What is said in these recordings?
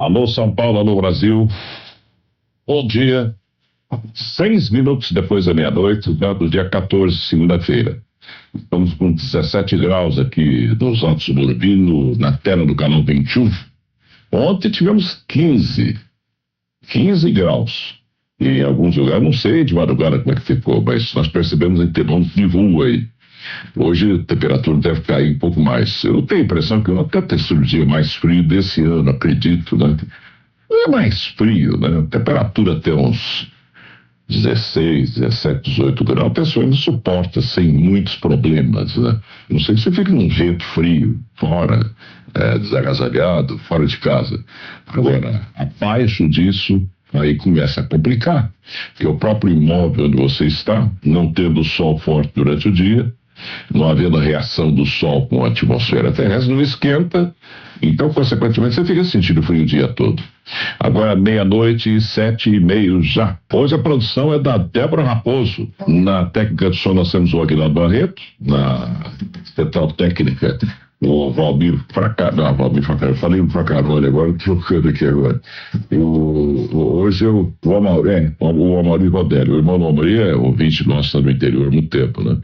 Alô, São Paulo, alô, Brasil. Bom dia. 6 minutos depois da meia-noite, do dia 14, segunda-feira. Estamos com 17 graus aqui nos Altos Suburbino, na terra do Canal 21. Ontem tivemos 15 graus. E em alguns lugares, não sei de madrugada como é que ficou, mas nós percebemos em termômetro de rua aí. Hoje a temperatura deve cair um pouco mais. Eu tenho a impressão que até ter sido o dia mais frio desse ano, acredito, né? Não é mais frio, né? A temperatura até uns 16, 17, 18 graus, a pessoa ainda suporta sem muitos problemas, né? Não sei se você fica num vento frio, fora, desagasalhado, fora de casa. Agora, abaixo disso, aí começa a complicar, porque o próprio imóvel onde você está, não tendo sol forte durante o dia, não havendo a reação do sol com a atmosfera terrestre, não esquenta, então, consequentemente, você fica sentindo frio o dia todo. Agora, meia-noite e 7h30 já. Hoje a produção é da Débora Raposo. Na técnica de som nós temos o Aguinaldo Barreto, na central técnica o Valmir Fracaroli, falei o Fracaroli agora, trocando aqui agora. Hoje o Amaury Rodélio, o irmão do Amaury é ouvinte nosso no interior há muito tempo, né?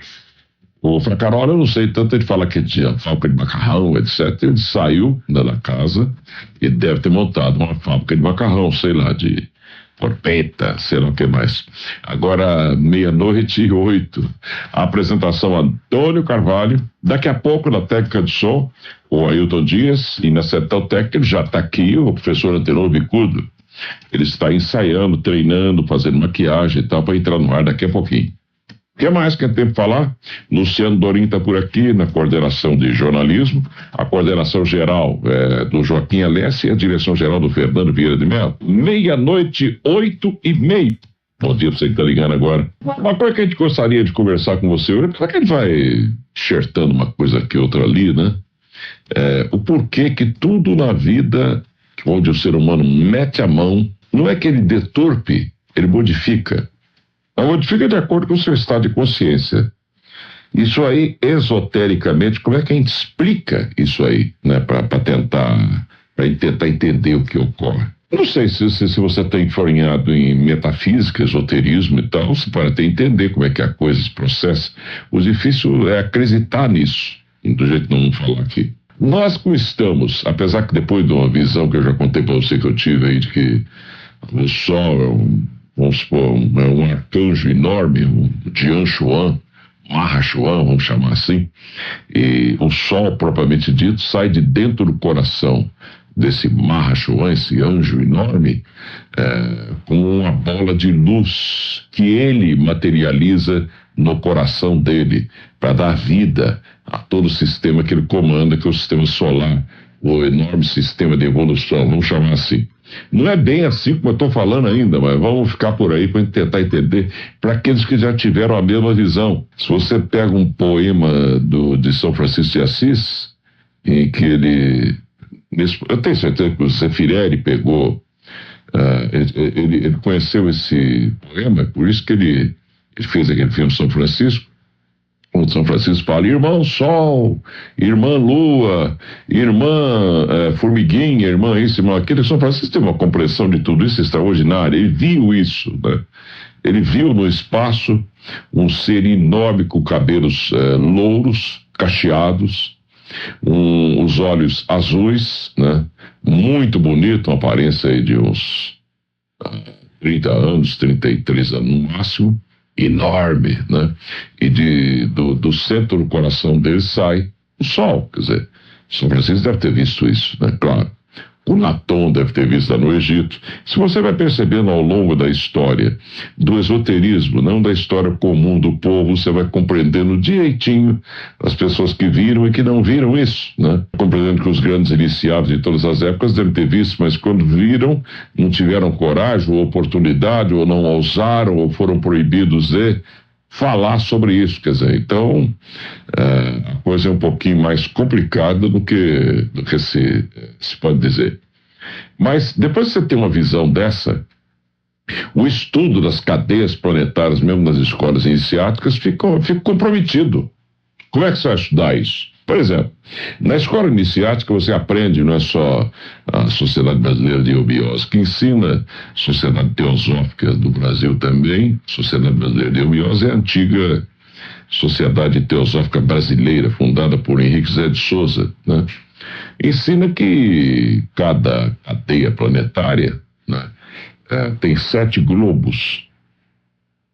O Fracaroli, eu não sei tanto, ele fala que tinha fábrica de macarrão, etc. Ele saiu da casa e deve ter montado uma fábrica de macarrão, sei lá, de porpeta, sei lá o que mais. Agora, 00:08, a apresentação Antônio Carvalho, daqui a pouco na técnica de som, o Ailton Dias, e na central técnica ele já está aqui, o professor Antenor Bicudo, ele está ensaiando, treinando, fazendo maquiagem e tal, para entrar no ar daqui a pouquinho. O que mais que é tempo de falar? Luciano Dorim está por aqui na coordenação de jornalismo, a coordenação geral do Joaquim Alessi e a direção geral do Fernando Vieira de Mello. 00:08. Bom dia pra você que está ligando agora. Uma coisa que a gente gostaria de conversar com você hoje, será que a gente vai enxertando uma coisa aqui, outra ali, né? O porquê que tudo na vida, onde o ser humano mete a mão, não é que ele deturpe, ele modifica. Modifica de acordo com o seu estado de consciência. Isso aí, esotericamente, como é que a gente explica isso aí, né? Para tentar entender o que ocorre. Não sei se você está enfarinhado em metafísica, esoterismo e tal, você pode até entender como é que a coisa se processa. O difícil é acreditar nisso, do jeito que não vamos falar aqui. Nós como estamos, apesar que depois de uma visão que eu já contei para você que eu tive aí, de que o Sol vamos supor, um arcanjo enorme, um Jian-Chuan, Maha-Chuan, vamos chamar assim, e o Sol, propriamente dito, sai de dentro do coração desse Maha-Chuan, esse anjo enorme, com uma bola de luz que ele materializa no coração dele, para dar vida a todo o sistema que ele comanda, que é o sistema solar, o enorme sistema de evolução, vamos chamar assim. Não é bem assim como eu estou falando ainda, mas vamos ficar por aí para tentar entender, para aqueles que já tiveram a mesma visão. Se você pega um poema de São Francisco de Assis, em que eu tenho certeza que o Zeffirelli pegou, ele conheceu esse poema, por isso que ele fez aquele filme São Francisco. O São Francisco fala: irmão Sol, irmã Lua, irmã Formiguinha, irmã isso, irmã aquilo. São Francisco tem uma compreensão de tudo isso extraordinária. Ele viu isso, né? Ele viu no espaço um ser enorme com cabelos louros, cacheados, os olhos azuis, né? Muito bonito, uma aparência aí de uns 30 anos, 33 anos no máximo. Enorme, né? E do centro do coração dele sai o Sol, quer dizer, São Francisco deve ter visto isso, né? Claro. O Natom deve ter visto lá no Egito. Se você vai percebendo ao longo da história do esoterismo, não da história comum do povo, você vai compreendendo direitinho as pessoas que viram e que não viram isso, né? Compreendendo que os grandes iniciados de todas as épocas devem ter visto, mas quando viram, não tiveram coragem ou oportunidade, ou não ousaram, ou foram proibidos de falar sobre isso, quer dizer, então a coisa é um pouquinho mais complicada do que se pode dizer. Mas depois que você tem uma visão dessa, o estudo das cadeias planetárias, mesmo nas escolas iniciáticas, fica comprometido. Como é que você vai estudar isso? Por exemplo, na escola iniciática você aprende, não é só a Sociedade Brasileira de Eubiose, que ensina a Sociedade Teosófica do Brasil também. Sociedade Brasileira de Eubiose é a antiga Sociedade Teosófica Brasileira, fundada por Henrique Zé de Souza, né? Ensina que cada cadeia planetária, né, tem 7 globos.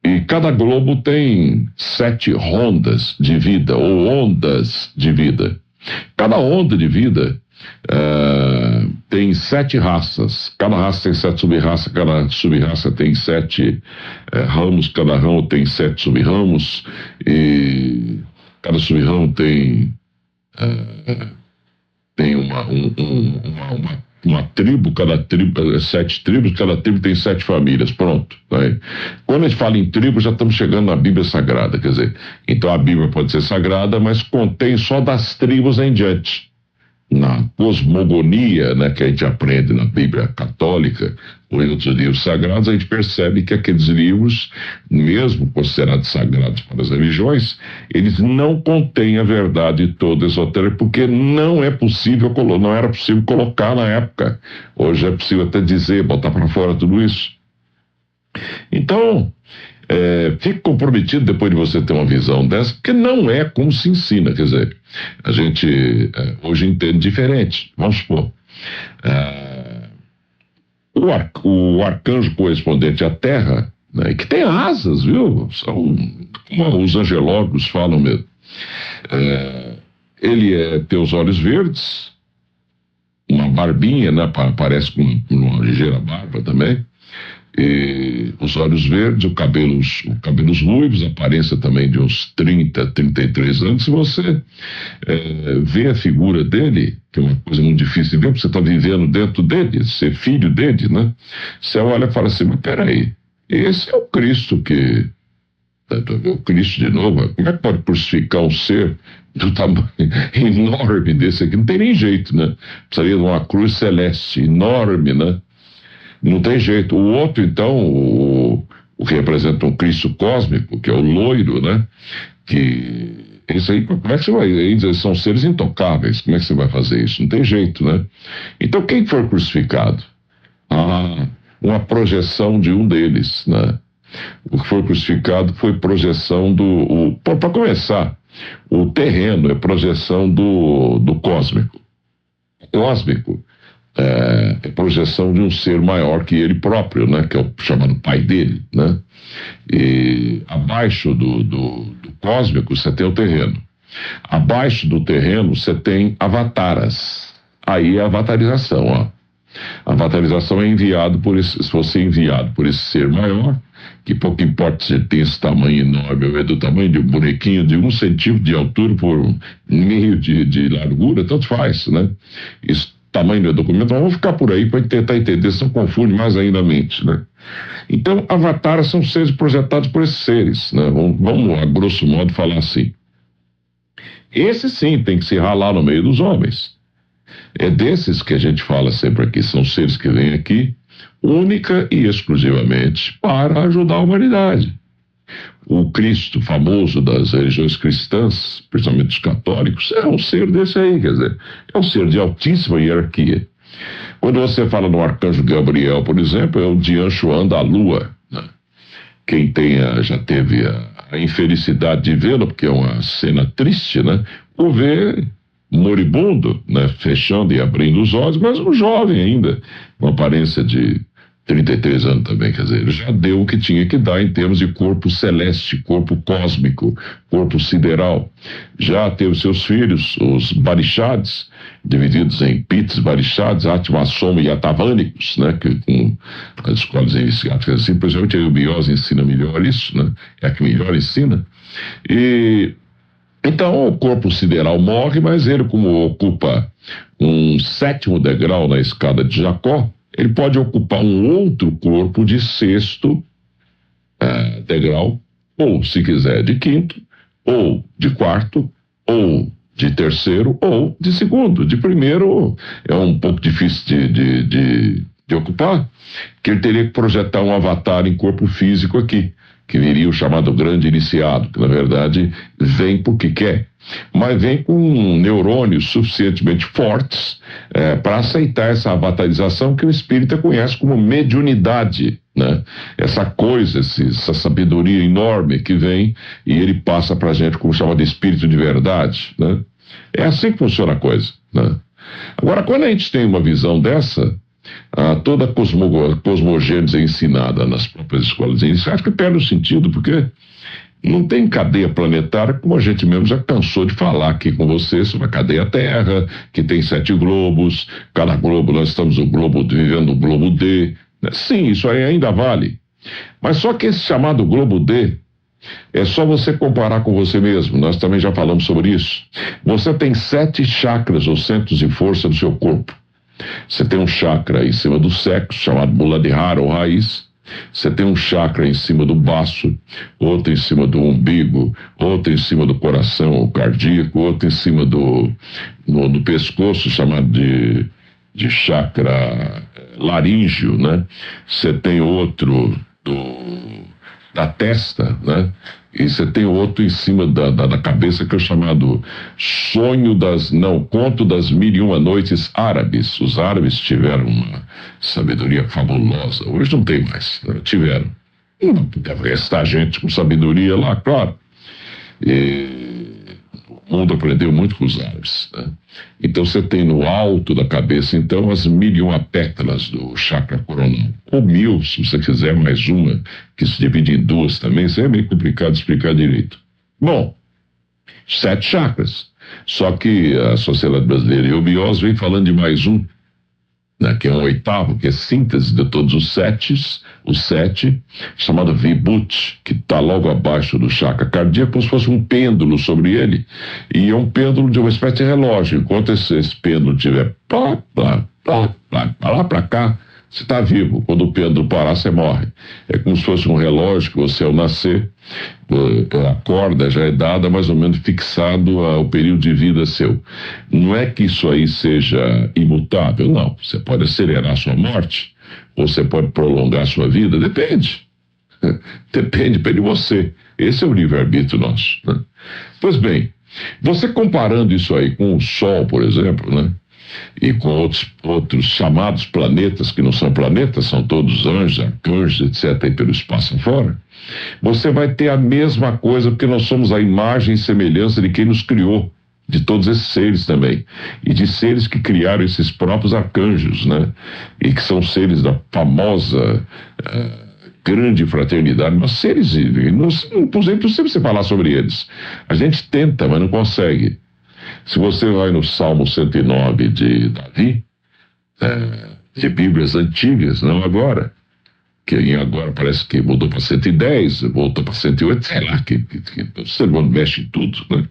E cada globo tem 7 rondas de vida, ou ondas de vida. Cada onda de vida tem 7 raças. Cada raça tem 7 sub-raças, cada sub-raça tem 7 ramos, cada ramo tem 7 sub-ramos, e cada sub-ramo tem uma tribo, cada tribo, 7 tribos, cada tribo tem 7 famílias, pronto. Né? Quando a gente fala em tribo, já estamos chegando na Bíblia Sagrada, quer dizer, então a Bíblia pode ser sagrada, mas contém só das tribos em diante. Na cosmogonia, né, que a gente aprende na Bíblia Católica ou em outros livros sagrados, a gente percebe que aqueles livros, mesmo considerados sagrados para as religiões, eles não contêm a verdade toda esotérica, porque não era possível colocar na época. Hoje é possível até dizer, botar para fora tudo isso. Então, fique comprometido depois de você ter uma visão dessa, porque não é como se ensina, quer dizer, a gente hoje entende diferente. Vamos supor, o arcanjo correspondente à Terra, né, que tem asas, viu? São como os angelólogos falam mesmo. Ele tem os olhos verdes, uma barbinha, né? Parece com uma ligeira barba também. E os olhos verdes, os cabelos ruivos, aparência também de uns 30, 33 anos. Se você vê a figura dele, que é uma coisa muito difícil de ver, porque você está vivendo dentro dele, ser filho dele, né? Você olha e fala assim, mas peraí, esse é o Cristo que... O Cristo de novo, como é que pode crucificar um ser do tamanho enorme desse aqui? Não tem nem jeito, né? Precisaria de uma cruz celeste enorme, né? Não tem jeito. O outro, então, o que representa um Cristo cósmico, que é o loiro, né? Que isso aí, como é que você vai? Eles são seres intocáveis. Como é que você vai fazer isso? Não tem jeito, né? Então, quem foi crucificado? Uma projeção de um deles, né? O que foi crucificado foi projeção do... Para começar, o terreno é projeção do cósmico. Cósmico é projeção de um ser maior que ele próprio, né? Que é o chamado pai dele, né? E abaixo do cósmico você tem o terreno. Abaixo do terreno você tem avataras. Aí é a avatarização, ó. A avatarização é se você é enviado por esse ser maior, que pouco importa se ele tem esse tamanho enorme ou é do tamanho de um bonequinho de 1 centímetro de altura por meio de largura, tanto faz, né? Isso, tamanho do documento, mas vamos ficar por aí para tentar entender, se não confunde mais ainda a mente, né? Então, avatares são seres projetados por esses seres, né? Vamos a grosso modo falar assim. Esse sim tem que se ralar no meio dos homens. É desses que a gente fala sempre aqui, são seres que vêm aqui única e exclusivamente para ajudar a humanidade. O Cristo famoso das religiões cristãs, principalmente os católicos, é um ser desse aí, quer dizer, é um ser de altíssima hierarquia. Quando você fala no arcanjo Gabriel, por exemplo, é o Dian da Lua, né? Quem já teve a infelicidade de vê-lo, porque é uma cena triste, né? O vê moribundo, né? Fechando e abrindo os olhos, mas um jovem ainda, com aparência de 33 anos também, quer dizer, ele já deu o que tinha que dar em termos de corpo celeste, corpo cósmico, corpo sideral. Já teve seus filhos, os Barixades, divididos em Pits, Barixades, Atma, Soma e Atavânicos, né, que com as escolas iniciáticas assim, principalmente a Eubiose ensina melhor isso, né, é a que melhor ensina. E então o corpo sideral morre, mas ele, como ocupa um 7º degrau na escada de Jacó, ele pode ocupar um outro corpo de 6º degrau, ou, se quiser, de 5º, ou de 4º, ou de 3º, ou de 2º. De 1º é um pouco difícil de ocupar, que ele teria que projetar um avatar em corpo físico aqui, que viria o chamado grande iniciado, que na verdade vem porque quer. mas vem com neurônios suficientemente fortes para aceitar essa avatarização que o espírita conhece como mediunidade, né? Essa coisa, essa sabedoria enorme que vem e ele passa para a gente como chamado espírito de verdade, né? É assim que funciona a coisa, né? Agora, quando a gente tem uma visão dessa, toda a cosmogênese é ensinada nas próprias escolas iniciais, acho que perde o sentido, porque não tem cadeia planetária, como a gente mesmo já cansou de falar aqui com vocês sobre a cadeia Terra, que tem 7 globos, cada globo, nós estamos vivendo o globo D. Sim, isso aí ainda vale. Mas só que esse chamado globo D, é só você comparar com você mesmo, nós também já falamos sobre isso. Você tem 7 chakras ou centros de força do seu corpo. Você tem um chakra em cima do sexo, chamado Muladhara ou raiz. Você tem um chakra em cima do baço, outro em cima do umbigo, outro em cima do coração ou cardíaco, outro em cima do pescoço, chamado de chakra laríngeo, né? Você tem outro da testa, né? E você tem outro em cima da cabeça, que é o chamado Conto das Mil e Uma Noites Árabes. Os árabes tiveram uma sabedoria fabulosa. Hoje não tem mais, né? Tiveram. Deve restar gente com sabedoria lá, claro. O mundo aprendeu muito com os árabes, né? Então você tem no alto da cabeça, então, as 1001 pétalas do chakra coronal. Ou 1000, se você quiser, mais uma, que se divide em 2 também. Isso é meio complicado de explicar direito. Bom, 7 chakras. Só que a Sociedade Brasileira de Eubiose vem falando de mais um, né, que é um 8º, que é síntese de todos os 7, chamado Vibhuti, que está logo abaixo do chakra cardíaco, como se fosse um pêndulo sobre ele, e é um pêndulo de uma espécie de relógio. Enquanto esse pêndulo estiver para lá para cá, você está vivo. Quando o pêndulo parar, você morre. É como se fosse um relógio que você, ao nascer, a corda já é dada mais ou menos fixado ao período de vida seu. Não é que isso aí seja imutável, não. Você pode acelerar a sua morte, ou você pode prolongar a sua vida, depende. Depende de você. Esse é o livre-arbítrio nosso, né? Pois bem, você comparando isso aí com o Sol, por exemplo, né? E com outros chamados planetas, que não são planetas, são todos anjos, arcanjos, etc., aí pelo espaço afora, você vai ter a mesma coisa, porque nós somos a imagem e semelhança de quem nos criou, de todos esses seres também, e de seres que criaram esses próprios arcanjos, né? E que são seres da famosa grande fraternidade, mas seres, por exemplo, sempre você falar sobre eles. A gente tenta, mas não consegue. Se você vai no Salmo 109 de Davi, de Bíblias antigas, não agora, que agora parece que mudou para 110, voltou para 108, sei lá, que o ser humano mexe em tudo, né?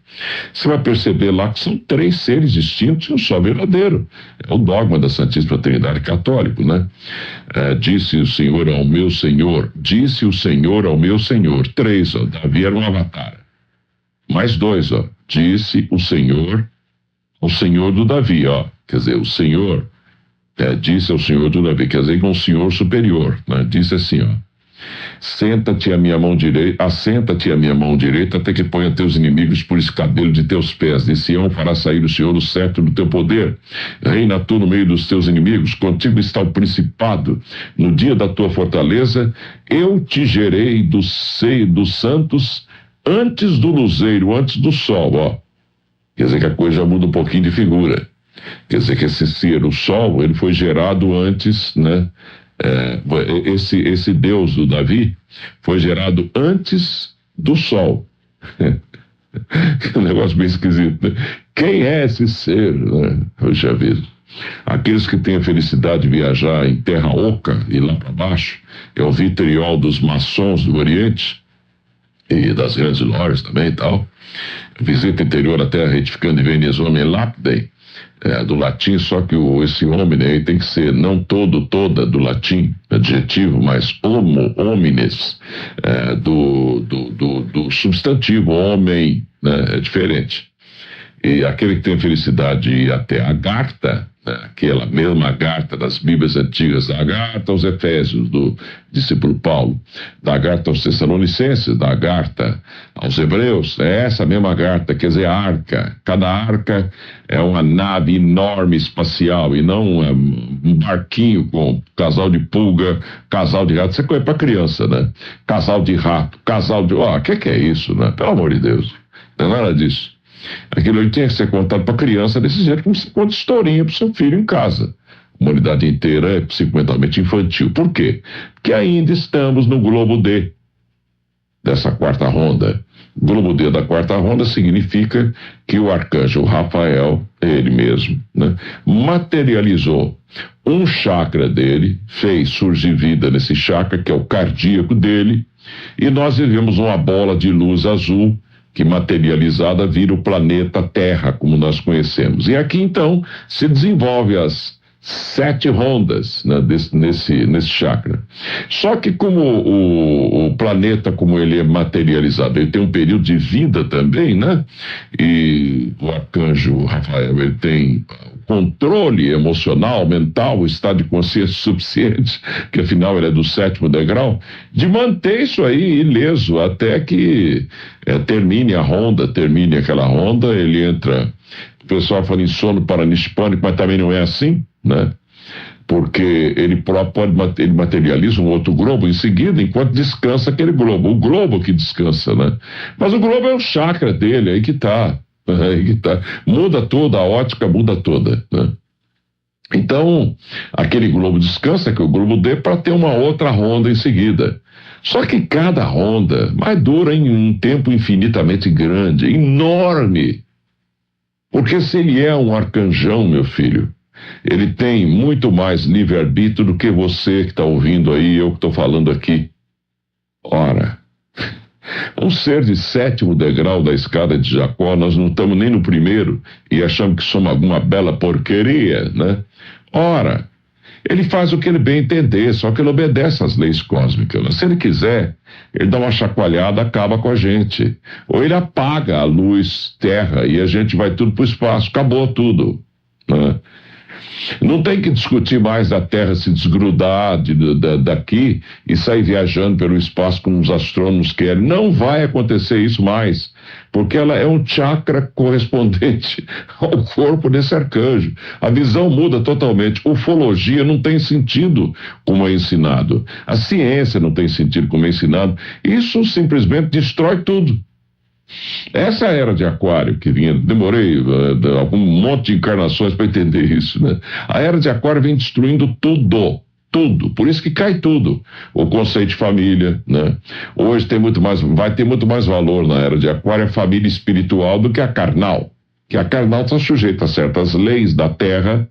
Você vai perceber lá que são 3 seres distintos e um só verdadeiro. É o dogma da Santíssima Trindade Católico, né? Disse o Senhor ao meu Senhor, disse o Senhor ao meu Senhor. 3, Davi era um avatar. Mais 2, disse o Senhor ao Senhor do Davi, quer dizer, o Senhor disse ao Senhor do Davi, quer dizer, que um Senhor superior, né? Disse assim, assenta-te a minha mão direita até que ponha teus inimigos por escabelo de teus pés. De Sião fará sair o Senhor o cetro do teu poder. Reina tu no meio dos teus inimigos, contigo está o principado. No dia da tua fortaleza, eu te gerei do seio dos santos, antes do luzeiro, antes do sol, Quer dizer que a coisa já muda um pouquinho de figura. Quer dizer que esse ser, o sol, ele foi gerado antes, né? Esse Deus do Davi foi gerado antes do sol. Um negócio bem esquisito, né? Quem é esse ser, né? Puxa vida. Aqueles que têm a felicidade de viajar em terra oca e lá para baixo, é o vitriol dos maçons do Oriente, e das grandes lojas também e tal. Visita interior até retificando e venies homem lapidem, do latim, só que esse homem aí tem que ser não toda do latim, adjetivo, mas homo, homines, do substantivo homem, né? É diferente. E aquele que tem a felicidade de ir até Agartha, né? Aquela mesma Agartha das Bíblias antigas, da Agartha aos Efésios, do discípulo Paulo, da Agartha aos Tessalonicenses, da Agartha aos Hebreus, é essa mesma Agartha, quer dizer, arca. Cada arca é uma nave enorme espacial e não um barquinho com casal de pulga, casal de rato, isso é coisa para criança, né? Casal de rato, casal de... Ó, o que é isso, né? Pelo amor de Deus, não é nada disso. Aquilo ali tinha que ser contado para criança desse jeito, como se conta historinha para o seu filho em casa. A humanidade inteira é psicomentalmente infantil. Por quê? Porque ainda estamos no globo D dessa quarta ronda. O globo D da quarta ronda significa que o arcanjo Rafael, ele mesmo, né, materializou um chakra dele, fez surgir vida nesse chakra, que é o cardíaco dele, e nós vivemos uma bola de luz azul que materializada vira o planeta Terra, como nós conhecemos. E aqui, então, se desenvolve as 7 rondas, né, nesse chakra. Só que como o planeta, como ele é materializado, ele tem um período de vida também, né? E o arcanjo Rafael, ele tem controle emocional, mental, estado de consciência suficiente, que afinal ele é do 7º degrau, de manter isso aí ileso até que termine aquela ronda, ele entra, o pessoal fala em sono paranispânico, mas também não é assim, né? Porque ele próprio ele materializa um outro globo em seguida, enquanto descansa aquele globo, o globo que descansa, né? Mas o globo é o chakra dele, aí que tá. Muda toda, a ótica muda toda, né? Então, aquele globo descansa, que é o globo D, para ter uma outra ronda em seguida. Só que cada ronda dura em um tempo infinitamente grande, enorme. Porque se ele é um arcanjão, meu filho, ele tem muito mais livre-arbítrio do que você que está ouvindo aí, eu que estou falando aqui. Ora, um ser de 7º degrau da escada de Jacó, nós não estamos nem no primeiro e achamos que somos alguma bela porqueria, né? Ora, ele faz o que ele bem entender, só que ele obedece às leis cósmicas, né? Se ele quiser, ele dá uma chacoalhada, acaba com a gente. Ou ele apaga a luz terra e a gente vai tudo para o espaço, acabou tudo, né? Não tem que discutir mais da Terra se desgrudar daqui e sair viajando pelo espaço como os astrônomos querem. Não vai acontecer isso mais, porque ela é um chakra correspondente ao corpo desse arcanjo. A visão muda totalmente. Ufologia não tem sentido como é ensinado. A ciência não tem sentido como é ensinado. Isso simplesmente destrói tudo. Essa era de Aquário que vinha, demorei algum monte de encarnações para entender isso, né? A era de Aquário vem destruindo tudo, por isso que cai tudo. O conceito de família, né? Hoje vai ter muito mais valor na era de Aquário a família espiritual do que a carnal. Que a carnal está sujeita a certas leis da Terra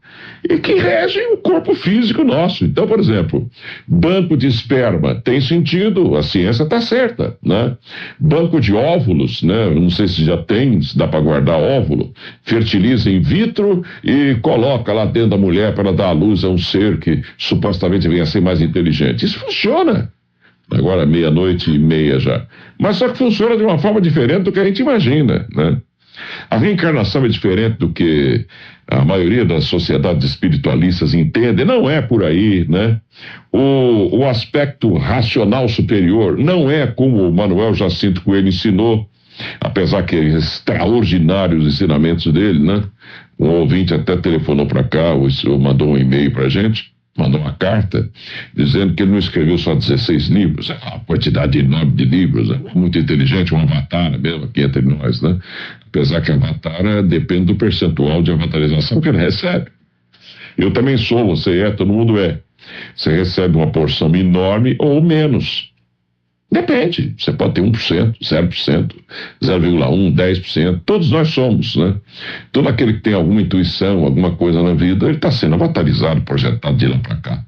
e que regem o corpo físico nosso. Então, por exemplo, banco de esperma tem sentido, a ciência está certa, né? Banco de óvulos, né? Não sei se já tem, se dá para guardar óvulo, fertiliza in vitro e coloca lá dentro da mulher para dar à luz a um ser que supostamente venha a ser mais inteligente. Isso funciona. Agora 00:30 já. Mas só que funciona de uma forma diferente do que a gente imagina, né? A reencarnação é diferente do que a maioria das sociedades espiritualistas entende, não é por aí, né? O aspecto racional superior não é como o Manuel Jacinto Coelho ensinou, apesar que extraordinários os ensinamentos dele, né? Um ouvinte até telefonou para cá, ou mandou um e-mail para a gente, mandou uma carta, dizendo que ele não escreveu só 16 livros, é uma quantidade enorme de livros, é muito inteligente, um avatar mesmo aqui entre nós, né? Apesar que avatar depende do percentual de avatarização que ele recebe. Eu também sou, você é, todo mundo é. Você recebe uma porção enorme ou menos. Depende, você pode ter 1%, 0%, 0,1%, 10%, todos nós somos, né? Todo aquele que tem alguma intuição, alguma coisa na vida, ele está sendo avatarizado, projetado de lá para cá.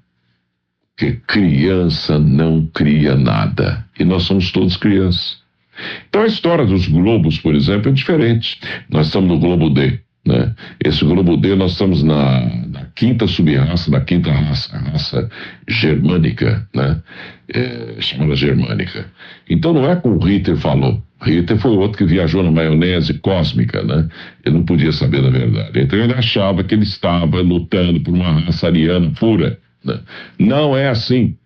Porque criança não cria nada, e nós somos todos crianças. Então a história dos globos, por exemplo, é diferente. Nós estamos no globo D. né? Esse globo D, nós estamos na quinta sub-raça, na quinta raça, a raça germânica, né? Chamada germânica. Então não é como o Ritter falou. Ritter foi outro que viajou na maionese cósmica, né? Ele não podia saber da verdade. Então ele achava que ele estava lutando por uma raça ariana pura, né? Não é assim.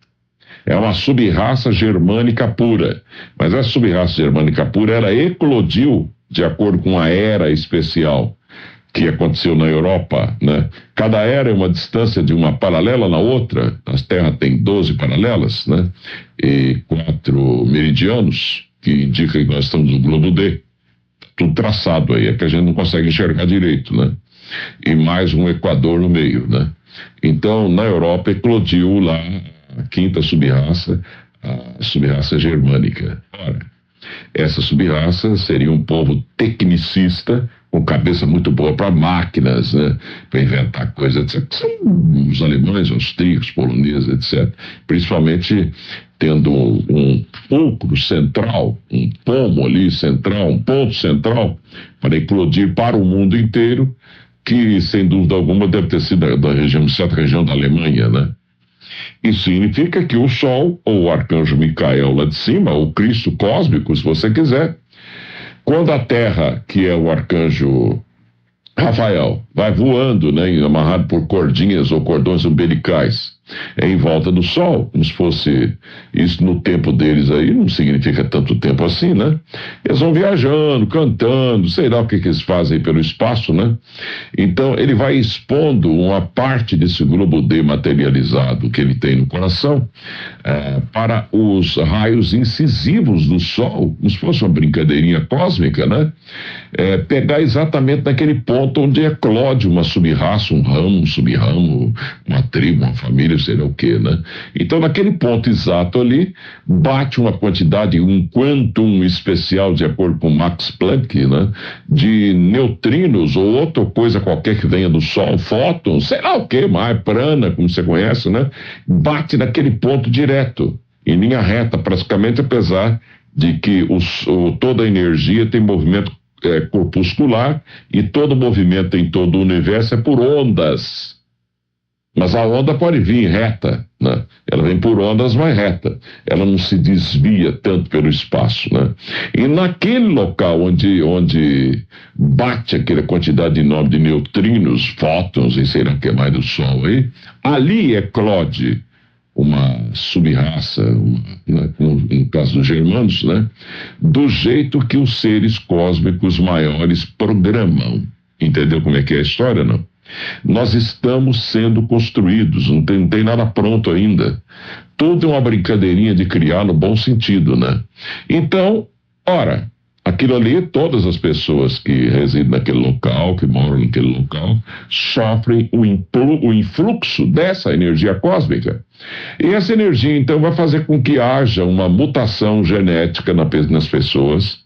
É uma sub-raça germânica pura. Mas essa sub-raça germânica pura, ela eclodiu de acordo com a era especial que aconteceu na Europa, né? Cada era é uma distância de uma paralela na outra. A Terra tem 12 paralelas, né? E 4 meridianos, que indica que nós estamos no globo D. Tudo traçado aí, é que a gente não consegue enxergar direito, né? E mais um equador no meio, né? Então, na Europa, eclodiu lá a quinta sub-raça, a sub-raça germânica. Ora, essa sub-raça seria um povo tecnicista, com cabeça muito boa para máquinas, né? Para inventar coisas, etc. São os alemães, austríacos, poloneses, etc. Principalmente tendo um fulcro central, um pomo ali central, um ponto central, para eclodir para o mundo inteiro, que sem dúvida alguma deve ter sido da região, certa região da Alemanha, né? Isso significa que o Sol, ou o arcanjo Micael lá de cima, ou Cristo cósmico, se você quiser, quando a Terra, que é o arcanjo Rafael, vai voando, né, amarrado por cordinhas ou cordões umbilicais, em volta do Sol, como se fosse isso no tempo deles aí, não significa tanto tempo assim, né? Eles vão viajando, cantando, sei lá o que eles fazem pelo espaço, né? Então, ele vai expondo uma parte desse globo D materializado que ele tem no coração para os raios incisivos do Sol, como se fosse uma brincadeirinha cósmica, né? Pegar exatamente naquele ponto onde eclode uma sub-raça, um ramo, um sub-ramo, uma tribo, uma família, sei lá o quê, né? Então, naquele ponto exato ali, bate uma quantidade, um quantum especial, de acordo com Max Planck, né? De neutrinos ou outra coisa qualquer que venha do Sol, fótons, sei lá o quê, mais prana, como você conhece, né? Bate naquele ponto direto, em linha reta, praticamente, apesar de que toda a energia tem movimento corpuscular e todo movimento em todo o universo é por ondas. Mas a onda pode vir reta, né? Ela vem por ondas, mas reta. Ela não se desvia tanto pelo espaço, né? E naquele local onde bate aquela quantidade enorme de neutrinos, fótons e sei lá o que mais do Sol aí, ali eclode uma sub-raça, no caso dos germanos, né? Do jeito que os seres cósmicos maiores programam. Entendeu como é que é a história, não? Nós estamos sendo construídos, não tem nada pronto ainda. Tudo é uma brincadeirinha de criar no bom sentido, né? Então, ora, aquilo ali, todas as pessoas que residem naquele local, que moram naquele local, sofrem o influxo dessa energia cósmica. E essa energia, então, vai fazer com que haja uma mutação genética nas pessoas.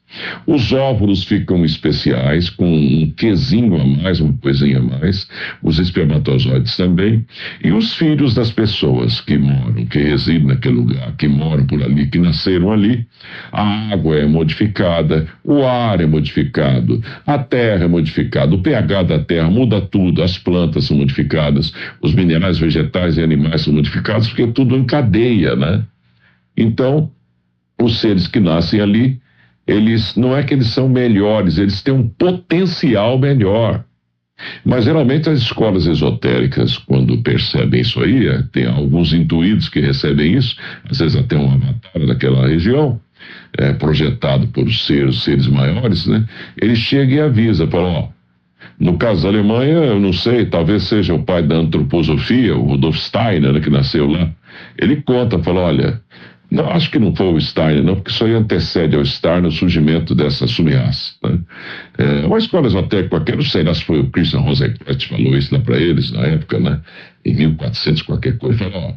Os óvulos ficam especiais, com um quezinho a mais, uma coisinha a mais, os espermatozoides também, e os filhos das pessoas que moram, que residem naquele lugar, que moram por ali, que nasceram ali, a água é modificada, o ar é modificado, a terra é modificada, o pH da terra muda tudo, as plantas são modificadas, os minerais vegetais e animais são modificados, porque é tudo em cadeia, né? Então, os seres que nascem ali, eles não é que eles são melhores, eles têm um potencial melhor. Mas geralmente as escolas esotéricas, quando percebem isso aí, tem alguns intuídos que recebem isso, às vezes até um avatar daquela região, projetado por seres maiores, né? Ele chega e avisa, fala, ó, no caso da Alemanha, eu não sei, talvez seja o pai da antroposofia, o Rudolf Steiner, né, que nasceu lá. Ele conta, fala, olha, não, acho que não foi o Steiner, não, porque isso aí antecede ao Steiner o surgimento dessa sub-raça, né? Uma escola esotérica qualquer, não sei lá se foi o Christian Rosenkrantz que falou isso lá para eles na época, né? Em 1400 qualquer coisa, falou, ó,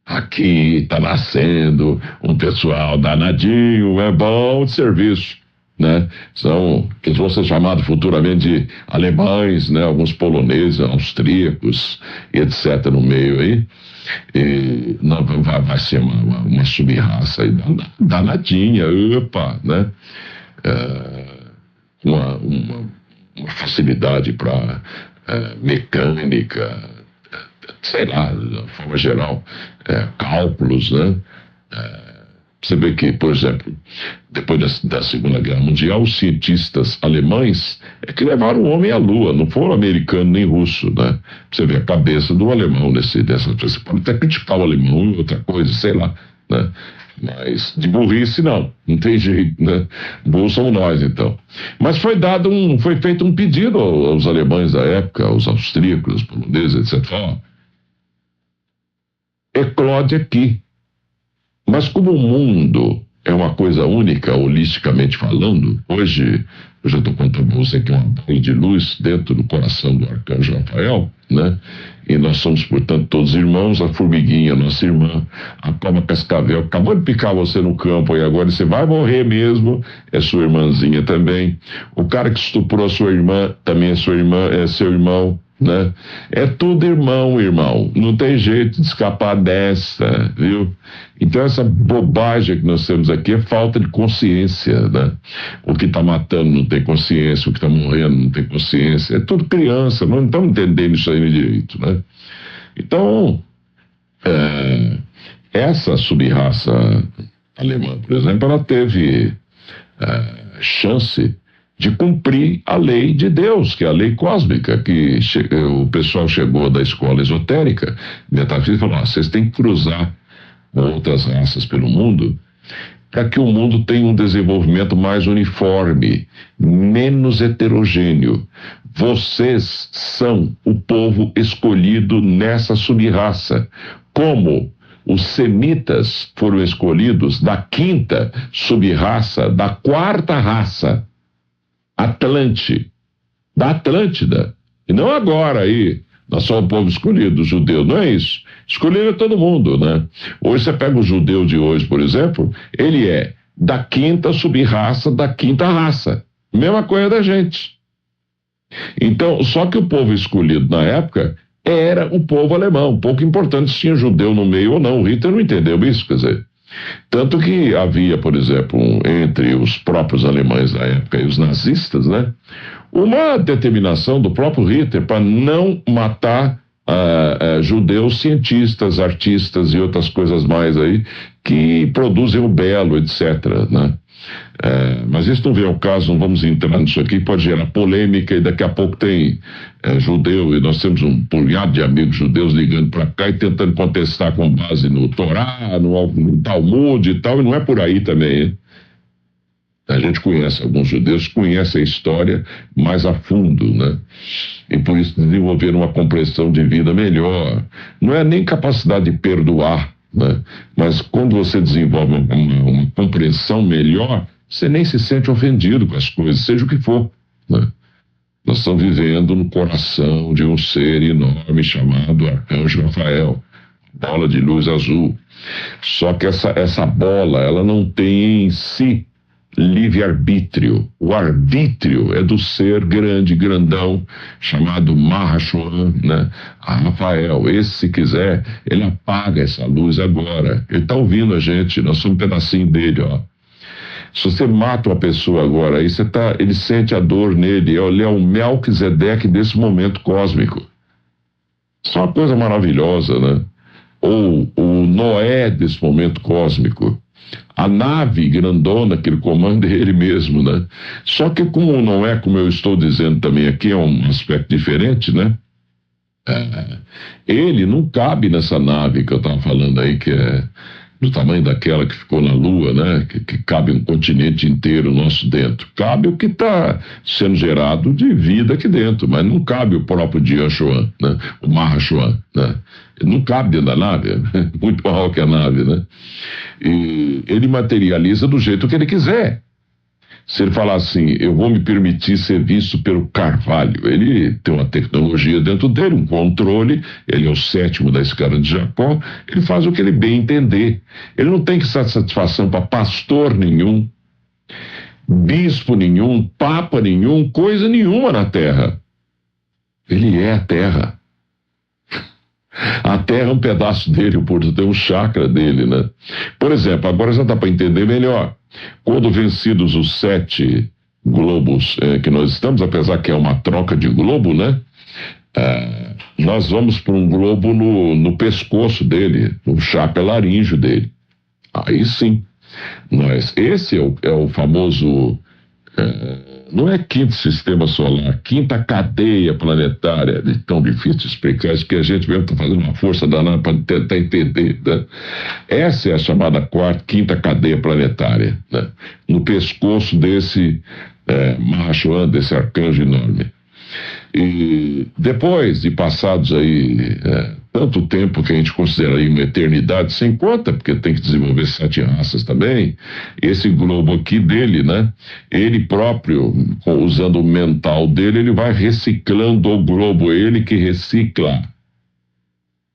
aqui está nascendo um pessoal danadinho, é bom de serviço, né? Que vão ser chamados futuramente de alemães, né? Alguns poloneses, austríacos e etc. no meio aí. E não, vai ser uma sub-raça aí danadinha, opa, né? uma facilidade para mecânica, sei lá, de forma geral, cálculos, né? Você vê que, por exemplo, depois da Segunda Guerra Mundial, os cientistas alemães é que levaram o homem à Lua, não foram americano nem russo, né? Você vê a cabeça do alemão você pode até criticar o alemão e outra coisa, sei lá, né? Mas de burrice não tem jeito, né? Burros somos nós, então. Mas foi feito um pedido aos alemães da época, aos austríacos, aos poloneses, etc. Eclode aqui. Mas como o mundo é uma coisa única, holisticamente falando, hoje eu já estou contando para você que é uma bola de luz dentro do coração do arcanjo Rafael, né? E nós somos, portanto, todos irmãos, a formiguinha, nossa irmã, a cobra cascavel, acabou de picar você no campo e agora você vai morrer mesmo, é sua irmãzinha também. O cara que estuprou a sua irmã também é sua irmã, é seu irmão, né? É tudo irmão. Não tem jeito de escapar dessa, viu? Então essa bobagem que nós temos aqui é falta de consciência, né? O que está matando não tem consciência, o que está morrendo não tem consciência. É tudo criança, não estamos entendendo isso aí direito, né? Então, essa subraça alemã, por exemplo, ela teve chance de cumprir a lei de Deus, que é a lei cósmica, que o pessoal chegou da escola esotérica, metafísica, e falou, vocês têm que cruzar outras raças pelo mundo, para que o mundo tenha um desenvolvimento mais uniforme, menos heterogêneo. Vocês são o povo escolhido nessa subraça, como os semitas foram escolhidos da quinta subraça, da quarta raça, da Atlântida. E não agora aí, nós somos o povo escolhido, os judeus, não é isso. Escolhido é todo mundo, né? Hoje você pega o judeu de hoje, por exemplo, ele é da quinta subraça, da quinta raça. Mesma coisa da gente. Então, só que o povo escolhido na época era o povo alemão. Pouco importante se tinha judeu no meio ou não. O Hitler não entendeu isso, quer dizer. Tanto que havia, por exemplo, entre os próprios alemães da época e os nazistas, né, uma determinação do próprio Hitler para não matar judeus cientistas, artistas e outras coisas mais aí que produzem o belo, etc., né? Mas isso não vem ao caso, não vamos entrar nisso aqui, pode gerar polêmica e daqui a pouco tem judeu, e nós temos um punhado de amigos judeus ligando para cá e tentando contestar com base no Torá, no Talmud e tal, e não é por aí também, hein? A gente conhece alguns judeus, conhece a história mais a fundo, né? E por isso desenvolveram uma compreensão de vida melhor. Não é nem capacidade de perdoar, né? Mas quando você desenvolve uma compreensão melhor, você nem se sente ofendido com as coisas, seja o que for, né? Nós estamos vivendo no coração de um ser enorme chamado Arcanjo Rafael, bola de luz azul. Só que essa bola, ela não tem em si livre-arbítrio. O arbítrio é do ser grande, grandão, chamado Mahashohan, né? Rafael. Esse, se quiser, ele apaga essa luz agora. Ele está ouvindo a gente, nós somos um pedacinho dele, ó. Se você mata uma pessoa agora, aí ele sente a dor nele, ele é o Melquisedeque desse momento cósmico. Isso é uma coisa maravilhosa, né? Ou o Noé desse momento cósmico. A nave grandona que ele comanda é ele mesmo, né? Só que como não é, como eu estou dizendo também aqui, é um aspecto diferente, né? Ele não cabe nessa nave que eu estava falando aí, que é do tamanho daquela que ficou na Lua, né? Que cabe um continente inteiro nosso dentro. Cabe o que está sendo gerado de vida aqui dentro, mas não cabe o próprio Dianshohan, né? O Mahashohan, né? Não cabe dentro da nave, é muito maior que a nave, né? E ele materializa do jeito que ele quiser. Se ele falar assim, eu vou me permitir ser visto pelo Carvalho, ele tem uma tecnologia dentro dele, um controle, ele é o sétimo da escala de Jacó, ele faz o que ele bem entender. Ele não tem que dar satisfação para pastor nenhum, bispo nenhum, papa nenhum, coisa nenhuma na terra. Ele é a terra. A terra é um pedaço dele, o portanto é um chakra dele, né? Por exemplo, agora já dá para entender melhor. Quando vencidos os 7 globos que nós estamos, apesar que é uma troca de globo, né? Nós vamos para um globo no pescoço dele, no chakra laríngeo dele. Aí sim, esse é o famoso, não é quinto sistema solar, quinta cadeia planetária. É tão difícil explicar isso que a gente mesmo está fazendo uma força danada para tentar entender, né? Essa é a chamada quinta cadeia planetária, né? No pescoço desse Mahashohan, desse arcanjo enorme. E depois de passados aí tanto tempo que a gente considera aí uma eternidade, sem conta, porque tem que desenvolver 7 raças também, esse globo aqui dele, né? Ele próprio, usando o mental dele, ele vai reciclando o globo, ele que recicla.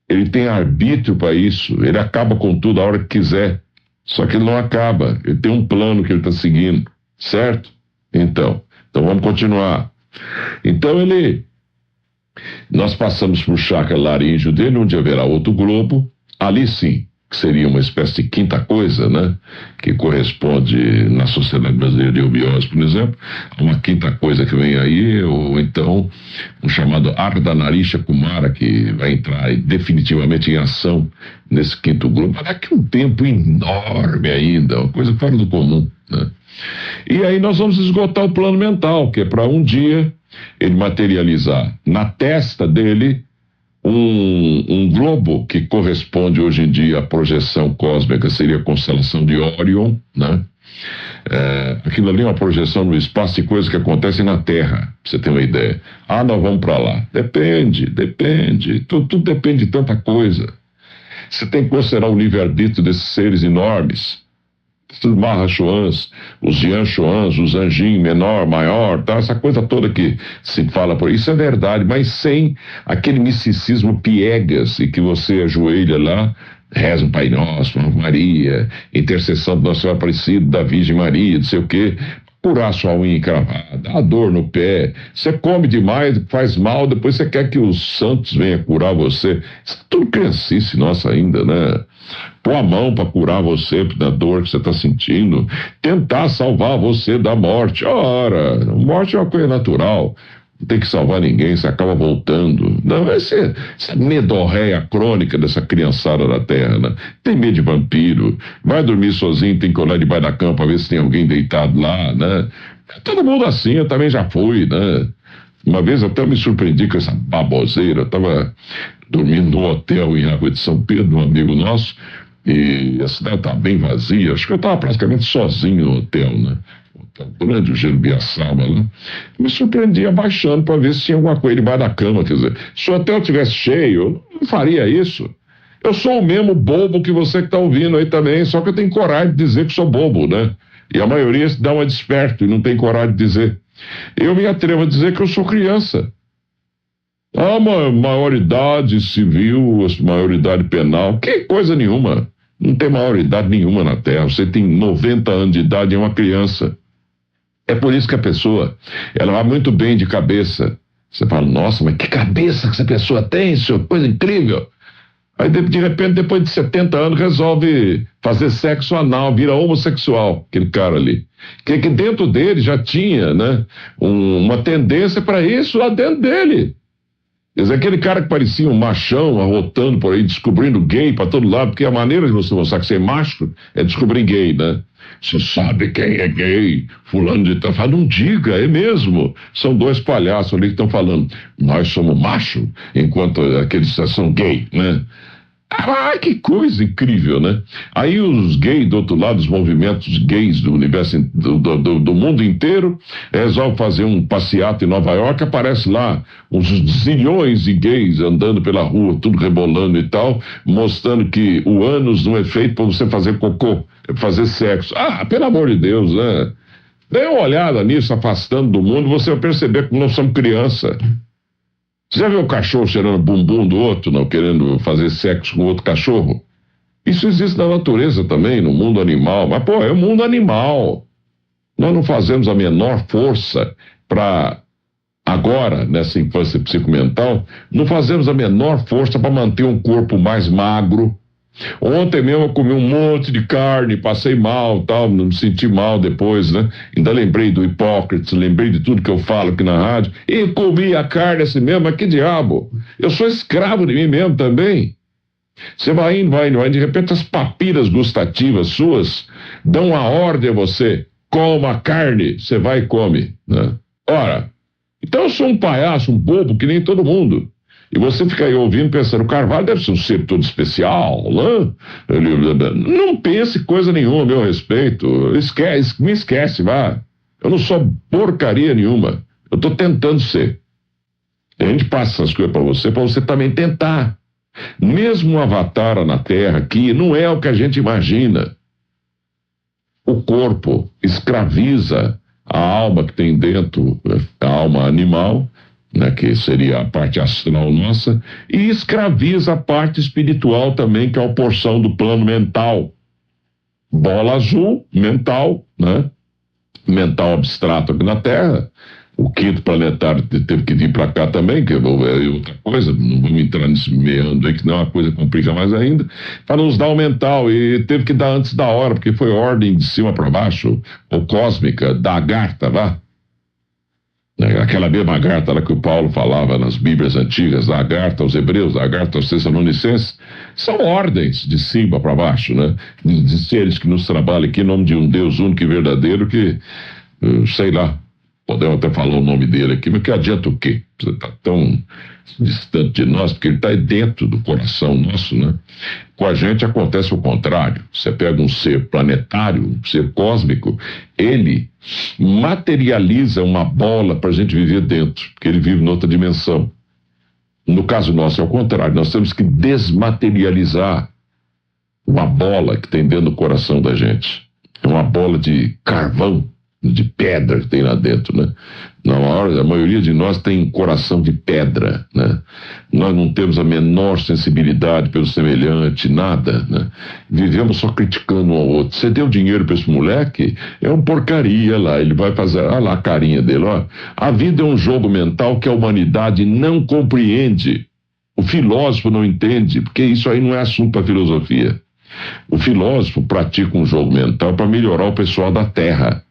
Ele tem arbítrio para isso, ele acaba com tudo a hora que quiser, só que ele não acaba, ele tem um plano que ele está seguindo, certo? Então vamos continuar. Então nós passamos para o chakra laríngeo dele, onde haverá outro globo, ali sim, que seria uma espécie de quinta coisa, né? Que corresponde na Sociedade Brasileira de Eubiose, por exemplo, a uma quinta coisa que vem aí, ou então um chamado Ardhanarisha Kumara, que vai entrar definitivamente em ação nesse quinto globo, mas daqui a um tempo enorme ainda, uma coisa fora do comum, né? E aí nós vamos esgotar o plano mental, que é para um dia ele materializar na testa dele um globo que corresponde hoje em dia à projeção cósmica, seria a constelação de Órion, né? Aquilo ali é uma projeção no espaço de coisas que acontecem na Terra, pra você ter uma ideia. Nós vamos para lá. Depende, tudo depende de tanta coisa. Você tem que considerar o livre-arbítrio desses seres enormes. Os Mahashohans, os Yanshohans, os anjinhos menor, maior, tá? Essa coisa toda que se fala por isso é verdade, mas sem aquele misticismo piegas e que você ajoelha lá, reza um Pai Nosso, uma Maria, intercessão do Nosso Senhor Aparecido, da Virgem Maria, não sei o quê, curar sua unha encravada, a dor no pé, você come demais, faz mal, depois você quer que os santos venham curar você. Isso é tudo criancice nossa ainda, né? Pôr a mão para curar você da dor que você está sentindo, tentar salvar você da morte. Ora, morte é uma coisa natural, não tem que salvar ninguém, você acaba voltando. Não, essa medorréia crônica dessa criançada da terra, né? Tem medo de vampiro, vai dormir sozinho, tem que olhar debaixo da cama para ver se tem alguém deitado lá, né? Todo mundo assim, eu também já fui, né? Uma vez até me surpreendi com essa baboseira, eu estava dormindo num hotel em Água de São Pedro, um amigo nosso, e a cidade estava bem vazia, acho que eu estava praticamente sozinho no hotel, né? O grande Biaçaba lá. Me surpreendi abaixando para ver se tinha alguma coisa debaixo da cama, quer dizer, se o hotel estivesse cheio, eu não faria isso. Eu sou o mesmo bobo que você que está ouvindo aí também, só que eu tenho coragem de dizer que sou bobo, né? E a maioria se dá uma desperto e não tem coragem de dizer. Eu me atrevo a dizer que eu sou criança. Maioridade civil, maioridade penal, que coisa nenhuma. Não tem maioridade nenhuma na Terra. Você tem 90 anos de idade e é uma criança. É por isso que a pessoa, ela vai muito bem de cabeça. Você fala, nossa, mas que cabeça que essa pessoa tem, senhor, coisa incrível. Aí, de repente, depois de 70 anos, resolve fazer sexo anal, vira homossexual, aquele cara ali. Que dentro dele já tinha, né, uma tendência para isso lá dentro dele. Quer dizer, aquele cara que parecia um machão, arrotando por aí, descobrindo gay para todo lado, porque a maneira de você mostrar que você é macho é descobrir gay, né? Você sabe quem é gay? Fulano de tal. Fala, não diga, é mesmo. São 2 palhaços ali que estão falando. Nós somos macho, enquanto aqueles são gay, né? Que coisa incrível, né? Aí os gays do outro lado, os movimentos gays do universo, do mundo inteiro, resolvem fazer um passeato em Nova York, aparece lá uns zilhões de gays andando pela rua, tudo rebolando e tal, mostrando que o ânus não é feito para você fazer cocô, é pra fazer sexo. Pelo amor de Deus, né? Dê uma olhada nisso, afastando do mundo, você vai perceber que nós somos criança. Você já viu o cachorro cheirando bumbum do outro, não querendo fazer sexo com outro cachorro? Isso existe na natureza também, no mundo animal. Mas, é o mundo animal. Nós não fazemos a menor força para, agora, nessa infância psicomental, não fazemos a menor força para manter um corpo mais magro, Ontem mesmo eu comi um monte de carne, passei mal, tal, não me senti mal depois, né? Ainda lembrei do Hipócrates, lembrei de tudo que eu falo aqui na rádio, e comi a carne assim mesmo, mas que diabo? Eu sou escravo de mim mesmo também. Você vai indo, de repente as papilas gustativas suas dão uma ordem a você, coma carne, você vai e come, né? Ora, então eu sou um palhaço, um bobo, que nem todo mundo. E você fica aí ouvindo, pensando, o Carvalho deve ser um ser todo especial, né? Não pense coisa nenhuma a meu respeito. Me esquece, vá. Eu não sou porcaria nenhuma. Eu estou tentando ser. A gente passa essas coisas para você também tentar. Mesmo um avatar na Terra aqui, não é o que a gente imagina. O corpo escraviza a alma que tem dentro, a alma animal, né, que seria a parte astral nossa, e escraviza a parte espiritual também, que é a porção do plano mental. Bola azul, mental, né? Mental abstrato aqui na Terra. O quinto planetário teve que vir para cá também, que é outra coisa, não vamos entrar nesse meandro aí, que não a coisa complica mais ainda, para nos dar o mental, e teve que dar antes da hora, porque foi ordem de cima para baixo, ou cósmica, da Agartha, lá. Aquela mesma Agartha lá que o Paulo falava nas Bíblias antigas, da Agartha aos Hebreus, da Agartha aos Tessalonicenses, são ordens de cima para baixo, né? De seres que nos trabalham aqui em nome de um Deus único e verdadeiro que, sei lá, podemos até falar o nome dele aqui, mas que adianta o quê? Você está tão distante de nós, porque ele está dentro do coração nosso, né? Com a gente acontece o contrário. Você pega um ser planetário, um ser cósmico, ele materializa uma bola para a gente viver dentro, porque ele vive noutra dimensão. No caso nosso é o contrário, nós temos que desmaterializar uma bola que tem dentro do coração da gente. É uma bola de carvão, de pedra que tem lá dentro, né? A maioria de nós tem coração de pedra, né? Nós não temos a menor sensibilidade pelo semelhante, nada, né? Vivemos só criticando um ao outro. Você deu dinheiro para esse moleque? É uma porcaria lá, ele vai fazer, olha lá a carinha dele, ó. A vida é um jogo mental que a humanidade não compreende. O filósofo não entende, porque isso aí não é assunto para filosofia. O filósofo pratica um jogo mental para melhorar o pessoal da Terra.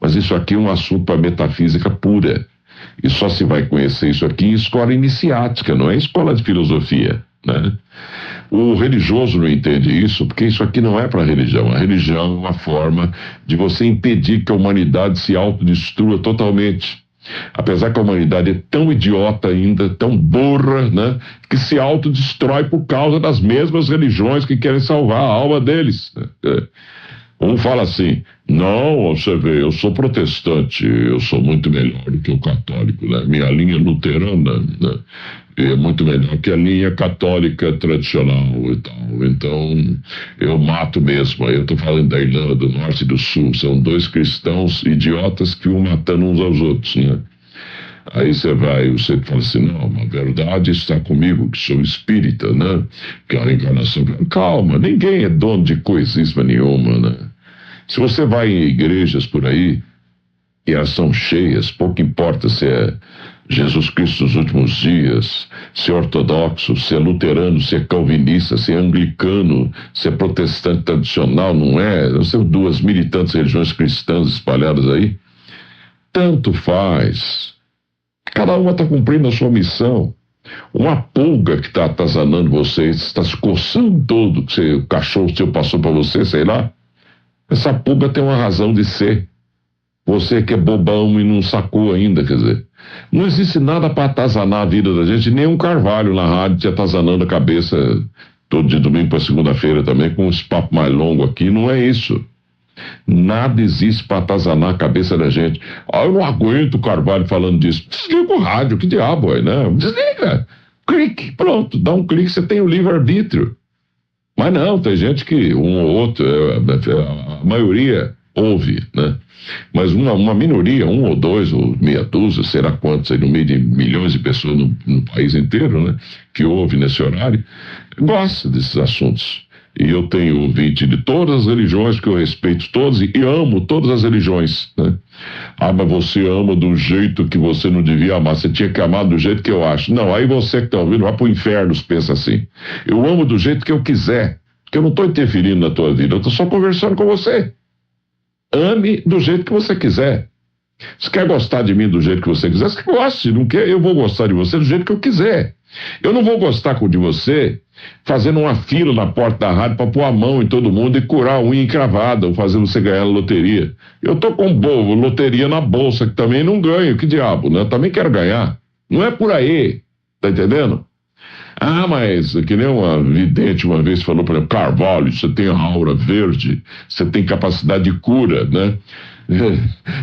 Mas isso aqui é um assunto para metafísica pura. E só se vai conhecer isso aqui em escola iniciática, não é escola de filosofia, né? O religioso não entende isso, porque isso aqui não é para religião. A religião é uma forma de você impedir que a humanidade se autodestrua totalmente. Apesar que a humanidade é tão idiota ainda, tão burra, né, que se autodestrói por causa das mesmas religiões que querem salvar a alma deles. Um fala assim, não, você vê, eu sou protestante, eu sou muito melhor do que o católico, né? Minha linha luterana, né, é muito melhor que a linha católica tradicional e tal. Então, eu mato mesmo. Aí eu tô falando da Irlanda do Norte e do Sul, são dois cristãos idiotas que vão matando uns aos outros, né? Aí você fala assim, não, a verdade está comigo, que sou espírita, né? Que é a reencarnação. Calma, ninguém é dono de coisíssima nenhuma, né? Se você vai em igrejas por aí, e elas são cheias, pouco importa se é Jesus Cristo dos últimos dias, se é ortodoxo, se é luterano, se é calvinista, se é anglicano, se é protestante tradicional, não é? Nós temos 2.000 religiões cristãs espalhadas aí. Tanto faz. Cada uma está cumprindo a sua missão. Uma pulga que está atazanando você, está se coçando todo, que o cachorro seu passou para você, sei lá. Essa pulga tem uma razão de ser. Você que é bobão e não sacou ainda, quer dizer. Não existe nada para atazanar a vida da gente, nem um Carvalho na rádio te atazanando a cabeça todo de domingo para segunda-feira também, com esse papo mais longo aqui. Não é isso. Nada existe para atazanar a cabeça da gente. Eu não aguento o Carvalho falando disso. Desliga o rádio, que diabo é, né? Desliga. Clique, pronto, dá um clique, você tem o livre-arbítrio. Mas não, tem gente que um ou outro, a maioria ouve, né? Mas uma minoria, um ou dois, ou meia dúzia, será quantos aí no meio de milhões de pessoas no país inteiro, né? Que ouve nesse horário, gosta desses assuntos. E eu tenho ouvinte de todas as religiões que eu respeito todas e amo todas as religiões, né? Ah, mas você ama do jeito que você não devia amar, você tinha que amar do jeito que eu acho. Não, aí você que está ouvindo vai pro inferno, pensa assim. Eu amo do jeito que eu quiser. Porque eu não estou interferindo na tua vida, eu estou só conversando com você. Ame do jeito que você quiser. Se quer gostar de mim do jeito que você quiser, você goste. Não quer, eu vou gostar de você do jeito que eu quiser. Eu não vou gostar de você fazendo uma fila na porta da rádio para pôr a mão em todo mundo e curar a unha encravada ou fazer você ganhar na loteria. Eu tô com loteria na bolsa que também não ganho. Que diabo, né? Eu também quero ganhar. Não é por aí. Tá entendendo? Ah, mas que nem uma vidente uma vez falou para mim: Carvalho, você tem a aura verde, você tem capacidade de cura, né?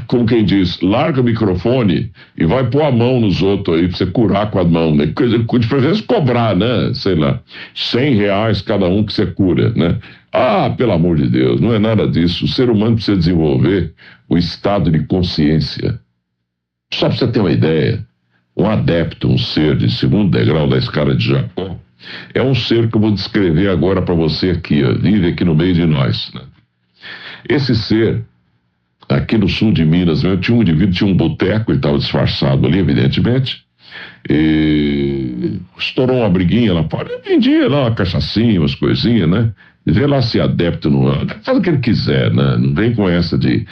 Como quem diz, larga o microfone e vai pôr a mão nos outros aí pra você curar com a mão, né? De preferência cobrar, né? Sei lá, R$ 100 cada um que você cura, né? Ah, pelo amor de Deus, não é nada disso. O ser humano precisa desenvolver o estado de consciência. Só pra você ter uma ideia, um adepto, um ser de segundo degrau da escala de Jacó, é um ser que eu vou descrever agora para você aqui, ó, vive aqui no meio de nós, né? Esse ser, aqui no sul de Minas, tinha um indivíduo, tinha um boteco, ele estava disfarçado ali, evidentemente, e estourou uma briguinha lá fora, ele vendia lá uma cachaçinha, umas coisinhas, né? E vê lá se adepto, faz o que ele quiser, né? Não vem com essa de,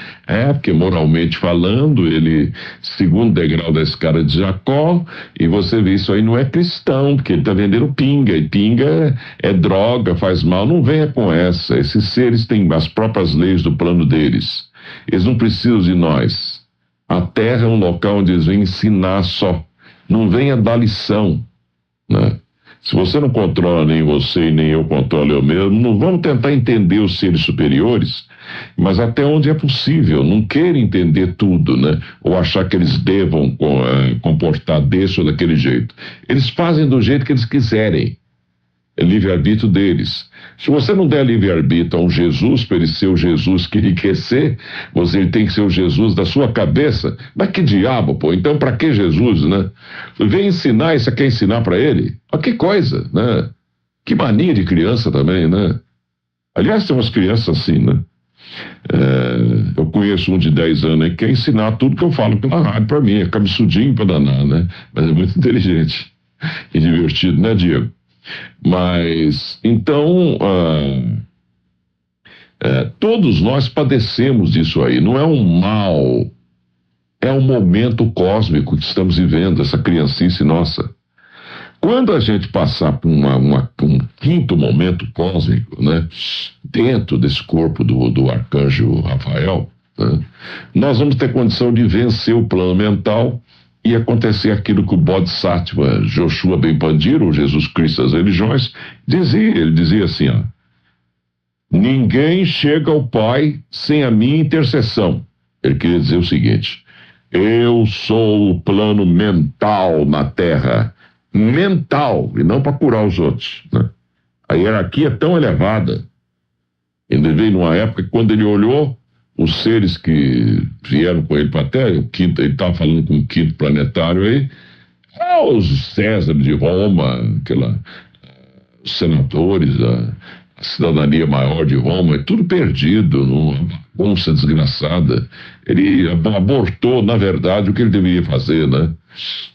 porque moralmente falando, ele, segundo degrau da escala de Jacó, e você vê isso aí não é cristão, porque ele está vendendo pinga, e pinga é droga, faz mal, não venha com essa. Esses seres têm as próprias leis do plano deles. Eles não precisam de nós. A Terra é um local onde eles vêm ensinar só. Não venha dar lição, né? Se você não controla nem você e nem eu controlo eu mesmo, não vamos tentar entender os seres superiores, mas até onde é possível. Não queira entender tudo, né? Ou achar que eles devam comportar desse ou daquele jeito. Eles fazem do jeito que eles quiserem. É livre-arbítrio deles. Se você não der livre-arbítrio a um Jesus, para ele ser o Jesus que ele quer ser, ele tem que ser o Jesus da sua cabeça. Mas que diabo, pô? Então para que Jesus, né? Vem ensinar e você quer ensinar para ele? Olha que coisa, né? Que mania de criança também, né? Aliás, tem umas crianças assim, né? Eu conheço um de 10 anos aí que quer ensinar tudo que eu falo pela rádio para mim. É cabeçudinho para danar, né? Mas é muito inteligente e divertido, né, Diego? Mas, então, todos nós padecemos disso aí. Não é um mal, é um momento cósmico que estamos vivendo, essa criancice nossa. Quando a gente passar por um quinto momento cósmico, né, dentro desse corpo do arcanjo Rafael, né, nós vamos ter condição de vencer o plano mental e acontecer aquilo que o Bodhisattva Joshua Ben Pandira, o Jesus Cristo das religiões, dizia. Ele dizia assim, ó: ninguém chega ao Pai sem a minha intercessão. Ele queria dizer o seguinte: eu sou o plano mental na Terra. Mental, e não para curar os outros, né? A hierarquia é tão elevada. Ele veio numa época que, quando ele olhou os seres que vieram com ele para a Terra, ele estava falando com o quinto planetário aí, os César de Roma, os senadores, a cidadania maior de Roma, é tudo perdido, numa bagunça desgraçada. Ele abortou, na verdade, o que ele deveria fazer, né?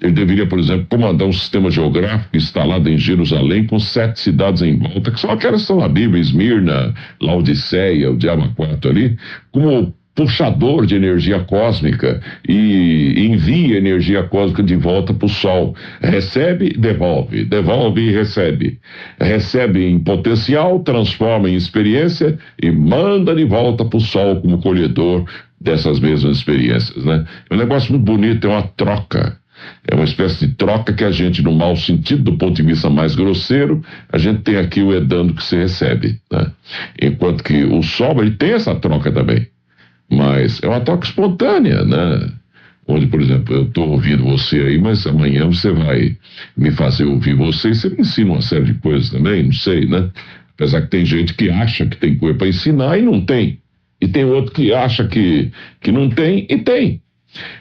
Ele deveria, por exemplo, comandar um sistema geográfico instalado em Jerusalém com 7 cidades em volta, que são aquelas que estão na Bíblia: Esmirna, Laodiceia, o Diabo 4 ali, como puxador de energia cósmica, e envia energia cósmica de volta para o Sol. Recebe, devolve, devolve e recebe. Recebe em potencial, transforma em experiência e manda de volta para o Sol como colhedor dessas mesmas experiências, né? É um negócio muito bonito, é uma troca. É uma espécie de troca que a gente, no mau sentido, do ponto de vista mais grosseiro, a gente tem aqui o edando que se recebe, né? Enquanto que o Sol, ele tem essa troca também. Mas é uma troca espontânea, né? Onde, por exemplo, eu estou ouvindo você aí, mas amanhã você vai me fazer ouvir você e você me ensina uma série de coisas também, não sei, né? Apesar que tem gente que acha que tem coisa para ensinar e não tem. E tem outro que acha que não tem e tem.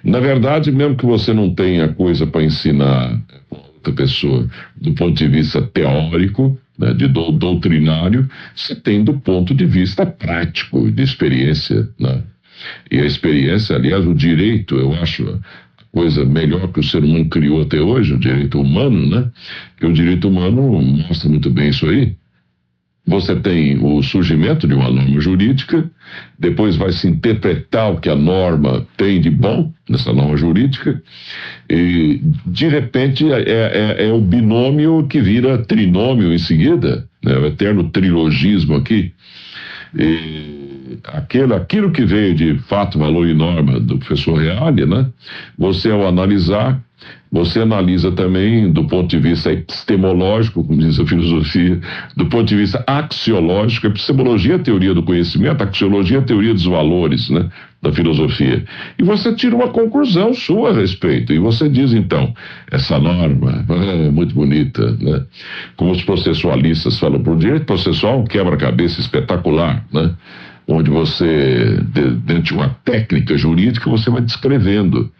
Na verdade, mesmo que você não tenha coisa para ensinar outra pessoa do ponto de vista teórico, né, de doutrinário, você tem do ponto de vista prático, de experiência, né? E a experiência, aliás, o direito, eu acho a coisa melhor que o ser humano criou até hoje, o direito humano, né? Que o direito humano mostra muito bem isso aí. você tem o surgimento de uma norma jurídica, depois vai se interpretar o que a norma tem de bom nessa norma jurídica, e de repente é o binômio que vira trinômio em seguida, né? O eterno trilogismo aqui. Aquilo que veio de fato, valor e norma do professor Reale, né? Você, ao analisar, você analisa também do ponto de vista epistemológico, como diz a filosofia, do ponto de vista axiológico. A epistemologia é a teoria do conhecimento, a axiologia é a teoria dos valores, né, da filosofia. E você tira uma conclusão sua a respeito. E você diz, então, essa norma é muito bonita, né? Como os processualistas falam, para o direito processual é um quebra-cabeça espetacular, né? Onde você, dentro de uma técnica jurídica, você vai descrevendo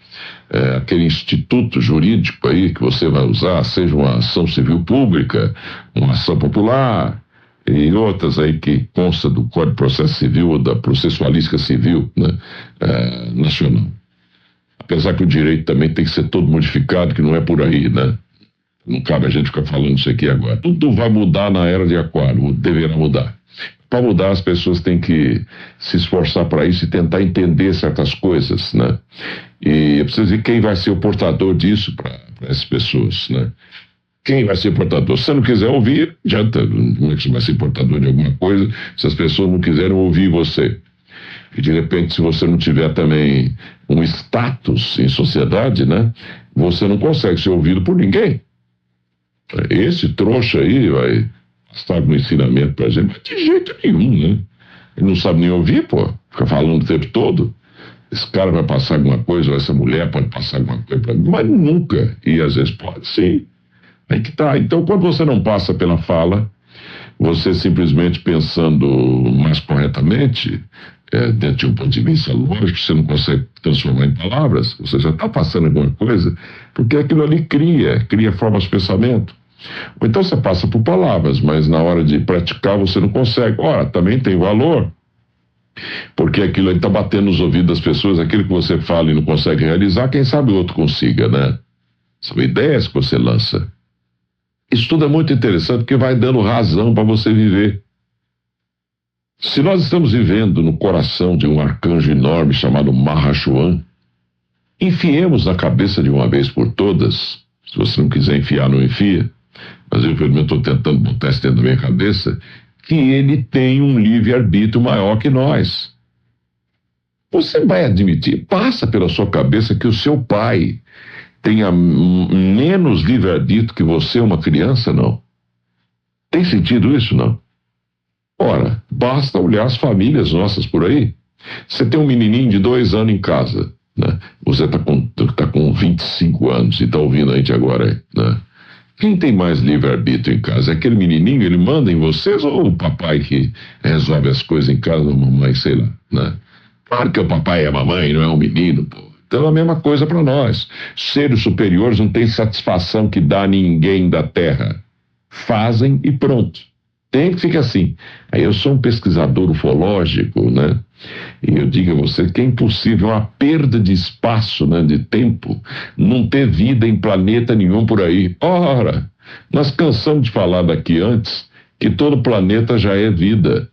aquele instituto jurídico aí que você vai usar, seja uma ação civil pública, uma ação popular e outras aí que consta do Código de Processo Civil ou da processualística civil, né, nacional. Apesar que o direito também tem que ser todo modificado, que não é por aí, né? Não cabe a gente ficar falando isso aqui agora. Tudo vai mudar na era de Aquário, deverá mudar. Para mudar, as pessoas têm que se esforçar para isso e tentar entender certas coisas, né? E é preciso ver quem vai ser o portador disso para essas pessoas, né? Quem vai ser portador? Se você não quiser ouvir, adianta. Como é que você vai ser portador de alguma coisa se as pessoas não quiserem ouvir você? E de repente, se você não tiver também um status em sociedade, né? Você não consegue ser ouvido por ninguém. Esse trouxa aí vai passar um ensinamento pra gente, mas de jeito nenhum, né? Ele não sabe nem ouvir, pô. Fica falando o tempo todo. Esse cara vai passar alguma coisa, ou essa mulher pode passar alguma coisa pra mim, mas nunca. E às vezes pode, sim. Aí que tá. Então, quando você não passa pela fala, você simplesmente pensando mais corretamente, dentro de um ponto de vista lógico, você não consegue transformar em palavras, você já está passando alguma coisa, porque aquilo ali cria formas de pensamento. Ou então você passa por palavras, mas na hora de praticar você não consegue. Ora, também tem valor, porque aquilo aí está batendo nos ouvidos das pessoas, aquilo que você fala e não consegue realizar, quem sabe o outro consiga, né? São ideias que você lança. Isso tudo é muito interessante, porque vai dando razão para você viver. Se nós estamos vivendo no coração de um arcanjo enorme chamado Mahashoam, enfiemos na cabeça de uma vez por todas, se você não quiser enfiar, não enfia, mas eu pelo menos estou tentando botar isso dentro da minha cabeça, que ele tem um livre-arbítrio maior que nós. Você vai admitir, passa pela sua cabeça que o seu pai tenha menos livre-arbítrio que você, uma criança, não? Tem sentido isso, não? Ora, basta olhar as famílias nossas por aí. Você tem um menininho de 2 anos em casa, né? Você tá com 25 anos e está ouvindo a gente agora, né? Quem tem mais livre-arbítrio em casa? É aquele menininho, ele manda em vocês, ou o papai que resolve as coisas em casa, ou a mamãe, sei lá, né? Claro que o papai e a mamãe, não é um menino, pô. Então é a mesma coisa para nós. Seres superiores não têm satisfação que dá a ninguém da Terra. Fazem e pronto. Tem que ficar assim. Aí eu sou um pesquisador ufológico, né? E eu digo a você que é impossível, uma perda de espaço, né, de tempo, não ter vida em planeta nenhum por aí. Ora, nós cansamos de falar daqui antes que todo planeta já é vida.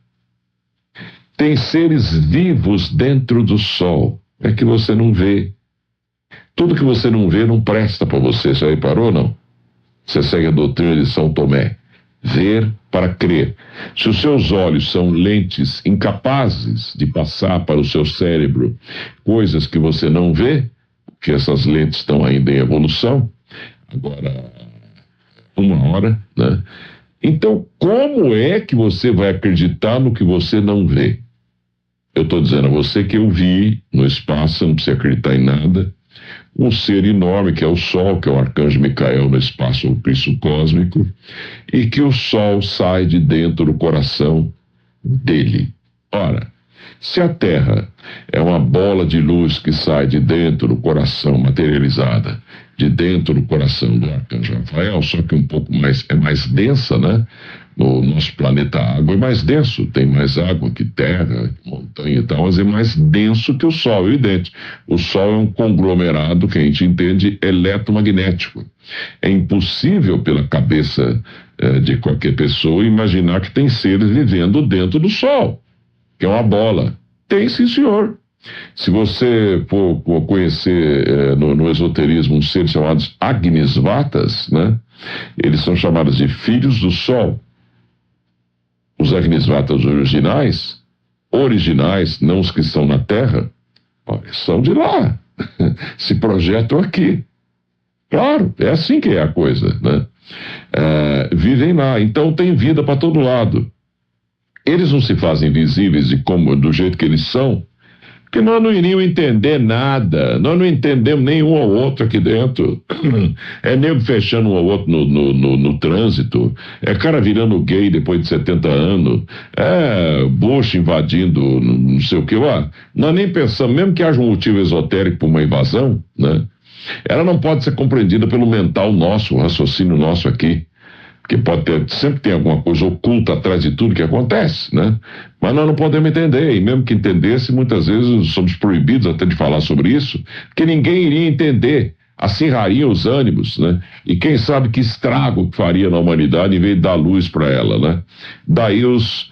Tem seres vivos dentro do Sol, é que você não vê. Tudo que você não vê não presta para você, já reparou, não? Você segue a doutrina de São Tomé. Ver para crer. Se os seus olhos são lentes incapazes de passar para o seu cérebro coisas que você não vê, porque essas lentes estão ainda em evolução, agora, uma hora, né? Então, como é que você vai acreditar no que você não vê? Eu estou dizendo a você que eu vi no espaço, não precisa acreditar em nada, um ser enorme que é o Sol, que é o arcanjo Micael no espaço, o Cristo cósmico, e que o Sol sai de dentro do coração dele. Ora, se a Terra é uma bola de luz que sai de dentro do coração, materializada, de dentro do coração do arcanjo Rafael, só que um pouco mais, é mais densa, né? no nosso planeta a água é mais denso, tem mais água que terra, montanha e tal, mas é mais denso que o Sol, evidente. O Sol é um conglomerado, que a gente entende, eletromagnético. É impossível pela cabeça de qualquer pessoa imaginar que tem seres vivendo dentro do Sol, que é uma bola. Tem, sim, senhor. Se você for conhecer no esoterismo uns seres chamados Agnisvatas, né? Eles são chamados de filhos do Sol. Os Agnisvatas originais, não os que estão na Terra, são de lá. Se projetam aqui. Claro, é assim que é a coisa, né? Vivem lá, então tem vida para todo lado. Eles não se fazem visíveis do jeito que eles são, porque nós não iríamos entender nada, nós não entendemos nenhum ao outro aqui dentro. É nego fechando um ao outro no trânsito, é cara virando gay depois de 70 anos, é Bush invadindo não sei o que lá. Nós nem pensamos, mesmo que haja um motivo esotérico para uma invasão, né? Ela não pode ser compreendida pelo mental nosso, o raciocínio nosso aqui. Porque sempre tem alguma coisa oculta atrás de tudo que acontece, né? Mas nós não podemos entender, e mesmo que entendesse, muitas vezes somos proibidos até de falar sobre isso, porque ninguém iria entender, acirraria os ânimos, né? E quem sabe que estrago que faria na humanidade em vez de dar luz para ela, né? Daí os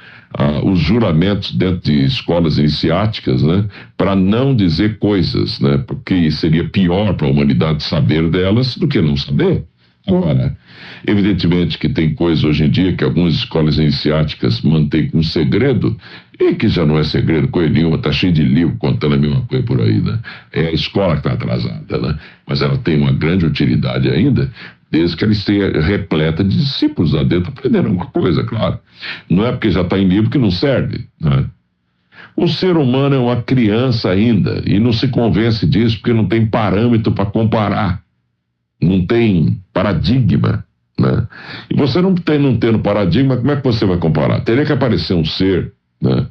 juramentos dentro de escolas iniciáticas, né? Para não dizer coisas, né? Porque seria pior para a humanidade saber delas do que não saber. Agora, evidentemente que tem coisas hoje em dia que algumas escolas iniciáticas mantêm como segredo, e que já não é segredo, coisa nenhuma, está cheio de livro contando a mesma coisa por aí, né? É a escola que está atrasada, né? Mas ela tem uma grande utilidade ainda, desde que ela esteja repleta de discípulos lá dentro aprendendo alguma coisa, claro. Não é porque já está em livro que não serve, né? O ser humano é uma criança ainda, e não se convence disso porque não tem parâmetro para comparar. Não tem paradigma, né? E você não tendo paradigma, como é que você vai comparar? Teria que aparecer um ser, né,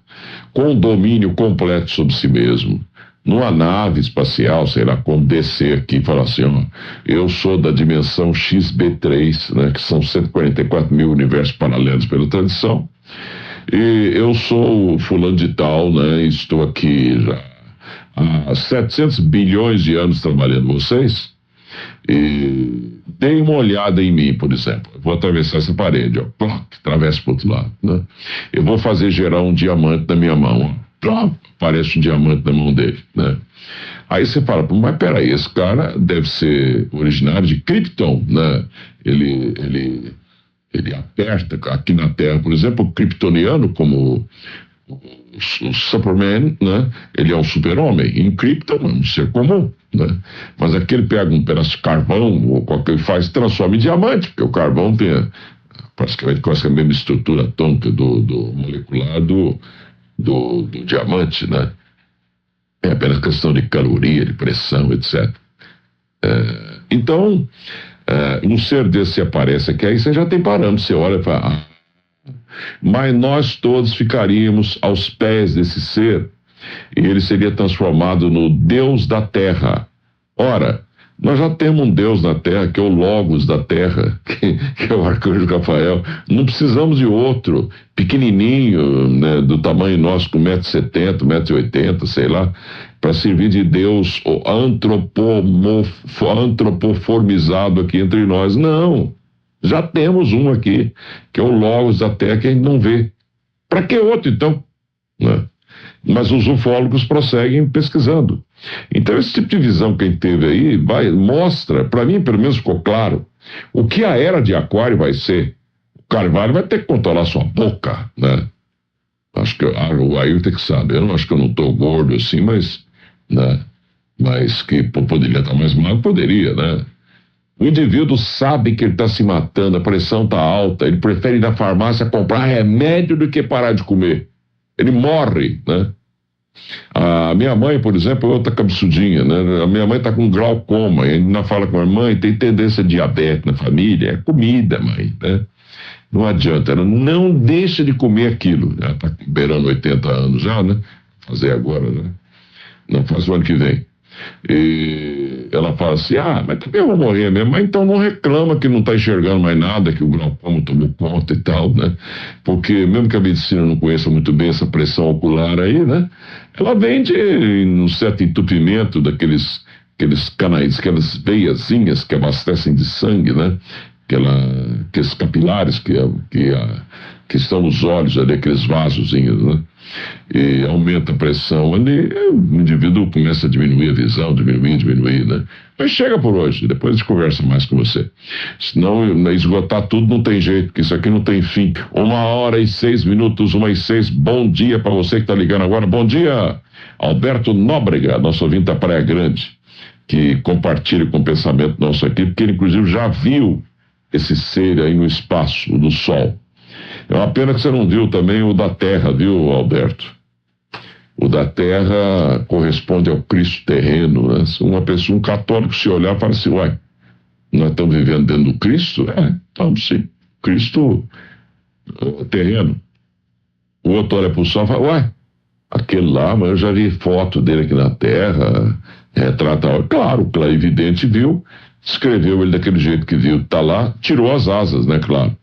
com um domínio completo sobre si mesmo, numa nave espacial, sei lá, como descer aqui e falar assim, ó, eu sou da dimensão XB3, né, que são 144 mil universos paralelos pela tradição, e eu sou fulano de tal, né, estou aqui já há 700 bilhões de anos trabalhando com vocês. E dei uma olhada em mim, por exemplo. Eu vou atravessar essa parede, ó, ploc, atravesso para o outro lado, né? Eu vou fazer gerar um diamante na minha mão, ó, ploc, aparece um diamante na mão dele, né? Aí você fala, mas peraí, esse cara deve ser originário de Krypton, né? Ele aperta aqui na Terra, por exemplo, o kryptoniano, como o Superman, né? Ele é um super-homem. Em Krypton é um ser comum, né? Mas aqui ele pega um pedaço de carvão ou qualquer faz, transforma em diamante, porque o carvão tem praticamente quase a mesma estrutura atômica do molecular do diamante, né? É apenas questão de caloria, de pressão, etc. Então, um ser desse aparece aqui, aí você já tem parâmetro, você olha e fala, mas nós todos ficaríamos aos pés desse ser e ele seria transformado no Deus da Terra. Ora, nós já temos um Deus na Terra, que é o Logos da Terra, que é o Arcanjo Rafael. Não precisamos de outro, pequenininho, né, do tamanho nosso, com 1,70 m, 1,80 m, sei lá, para servir de Deus antropoformizado aqui entre nós. Não. Já temos um aqui, que é o Logos da Terra, que a gente não vê. Para que outro, então? Né? Mas os ufólogos prosseguem pesquisando. Então, esse tipo de visão que a gente teve aí mostra, para mim, pelo menos ficou claro, o que a era de Aquário vai ser. O Carvalho vai ter que controlar sua boca, né? Acho que o Ailton tem que saber. Eu acho que eu não estou gordo assim, mas, né? Mas que poderia estar mais magro, poderia, né? O indivíduo sabe que ele está se matando, a pressão está alta, ele prefere ir na farmácia comprar remédio do que parar de comer. Ele morre, né? A minha mãe, por exemplo, é outra cabeçudinha, né? A minha mãe está com glaucoma, e ainda fala com a mãe, tem tendência a diabetes na família, é comida, mãe, né? Não adianta, ela não deixa de comer aquilo. Ela está beirando 80 anos já, né? Fazer agora, né? Não faz o ano que vem. E ela fala assim, mas também eu vou morrer mesmo, mas então não reclama que não está enxergando mais nada, que o glaucoma tomou conta e tal, né? Porque mesmo que a medicina não conheça muito bem essa pressão ocular aí, né? Ela vem de um certo entupimento aqueles canais, aquelas veiazinhas que abastecem de sangue, né? Aqueles capilares que estão nos olhos ali, aqueles vasozinhos, né? E aumenta a pressão ali, o indivíduo começa a diminuir a visão, diminuir, né? Mas chega por hoje, depois a gente conversa mais com você. Senão, esgotar tudo não tem jeito, porque isso aqui não tem fim. 1h06, 1h06, bom dia para você que está ligando agora. Bom dia, Alberto Nóbrega, nosso ouvinte da Praia Grande, que compartilha com o pensamento nosso aqui, porque ele inclusive já viu esse ser aí no espaço, no Sol. É uma pena que você não viu também o da Terra, viu, Alberto? O da Terra corresponde ao Cristo terreno, né? Um católico se olhar e fala assim, nós estamos vivendo dentro do Cristo? Estamos sim. Cristo terreno. O outro olha para o sol e fala, aquele lá, mas eu já vi foto dele aqui na Terra, retrata, claro, o clarividente viu, escreveu ele daquele jeito que viu, tá lá, tirou as asas, né, claro.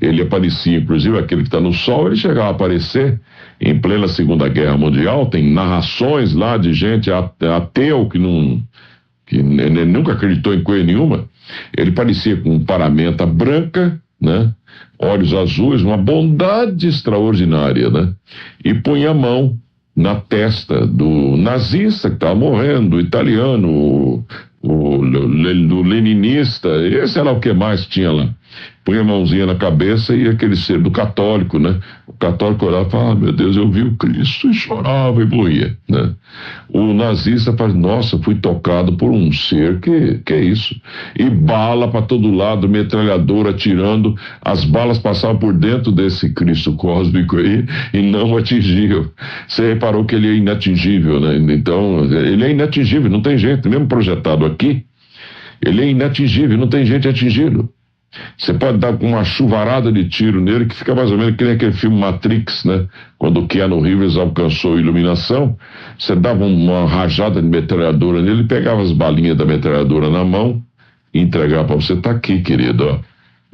Ele aparecia, inclusive aquele que está no Sol, ele chegava a aparecer em plena Segunda Guerra Mundial, tem narrações lá de gente ateu que nunca acreditou em coisa nenhuma. Ele parecia com paramenta branca, né? Olhos azuis, uma bondade extraordinária, né? E punha a mão na testa do nazista que estava morrendo, do italiano, do leninista, sei lá o que mais tinha lá. Põe a mãozinha na cabeça e aquele ser do católico, né? O católico olhava e falava, meu Deus, eu vi o Cristo, e chorava e morria, né? O nazista fala, nossa, fui tocado por um ser, que é isso? E bala para todo lado, metralhadora atirando, as balas passavam por dentro desse Cristo cósmico aí e não atingiam. Você reparou que ele é inatingível, né? Então, ele é inatingível, não tem jeito, mesmo projetado aqui, ele é inatingível, não tem gente atingido. Você pode dar uma chuvarada de tiro nele, que fica mais ou menos que nem aquele filme Matrix, né? Quando o Keanu Reeves alcançou a iluminação, você dava uma rajada de metralhadora nele, pegava as balinhas da metralhadora na mão e entregava para você, tá aqui, querido, ó.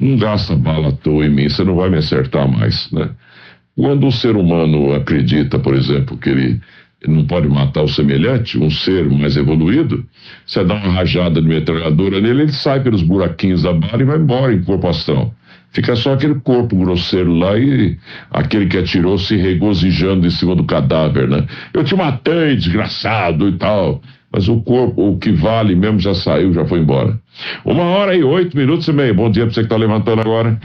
Não gasta bala à toa em mim, você não vai me acertar mais, né? Quando o ser humano acredita, por exemplo, que ele não pode matar o semelhante, um ser mais evoluído, você dá uma rajada de metralhadora nele, ele sai pelos buraquinhos da bala e vai embora em corpo astral. Fica só aquele corpo grosseiro lá e aquele que atirou se regozijando em cima do cadáver, né? Eu te matei, desgraçado e tal. Mas o corpo, o que vale mesmo, já saiu, já foi embora. 1h08, 1h30. Bom dia pra você que tá levantando agora.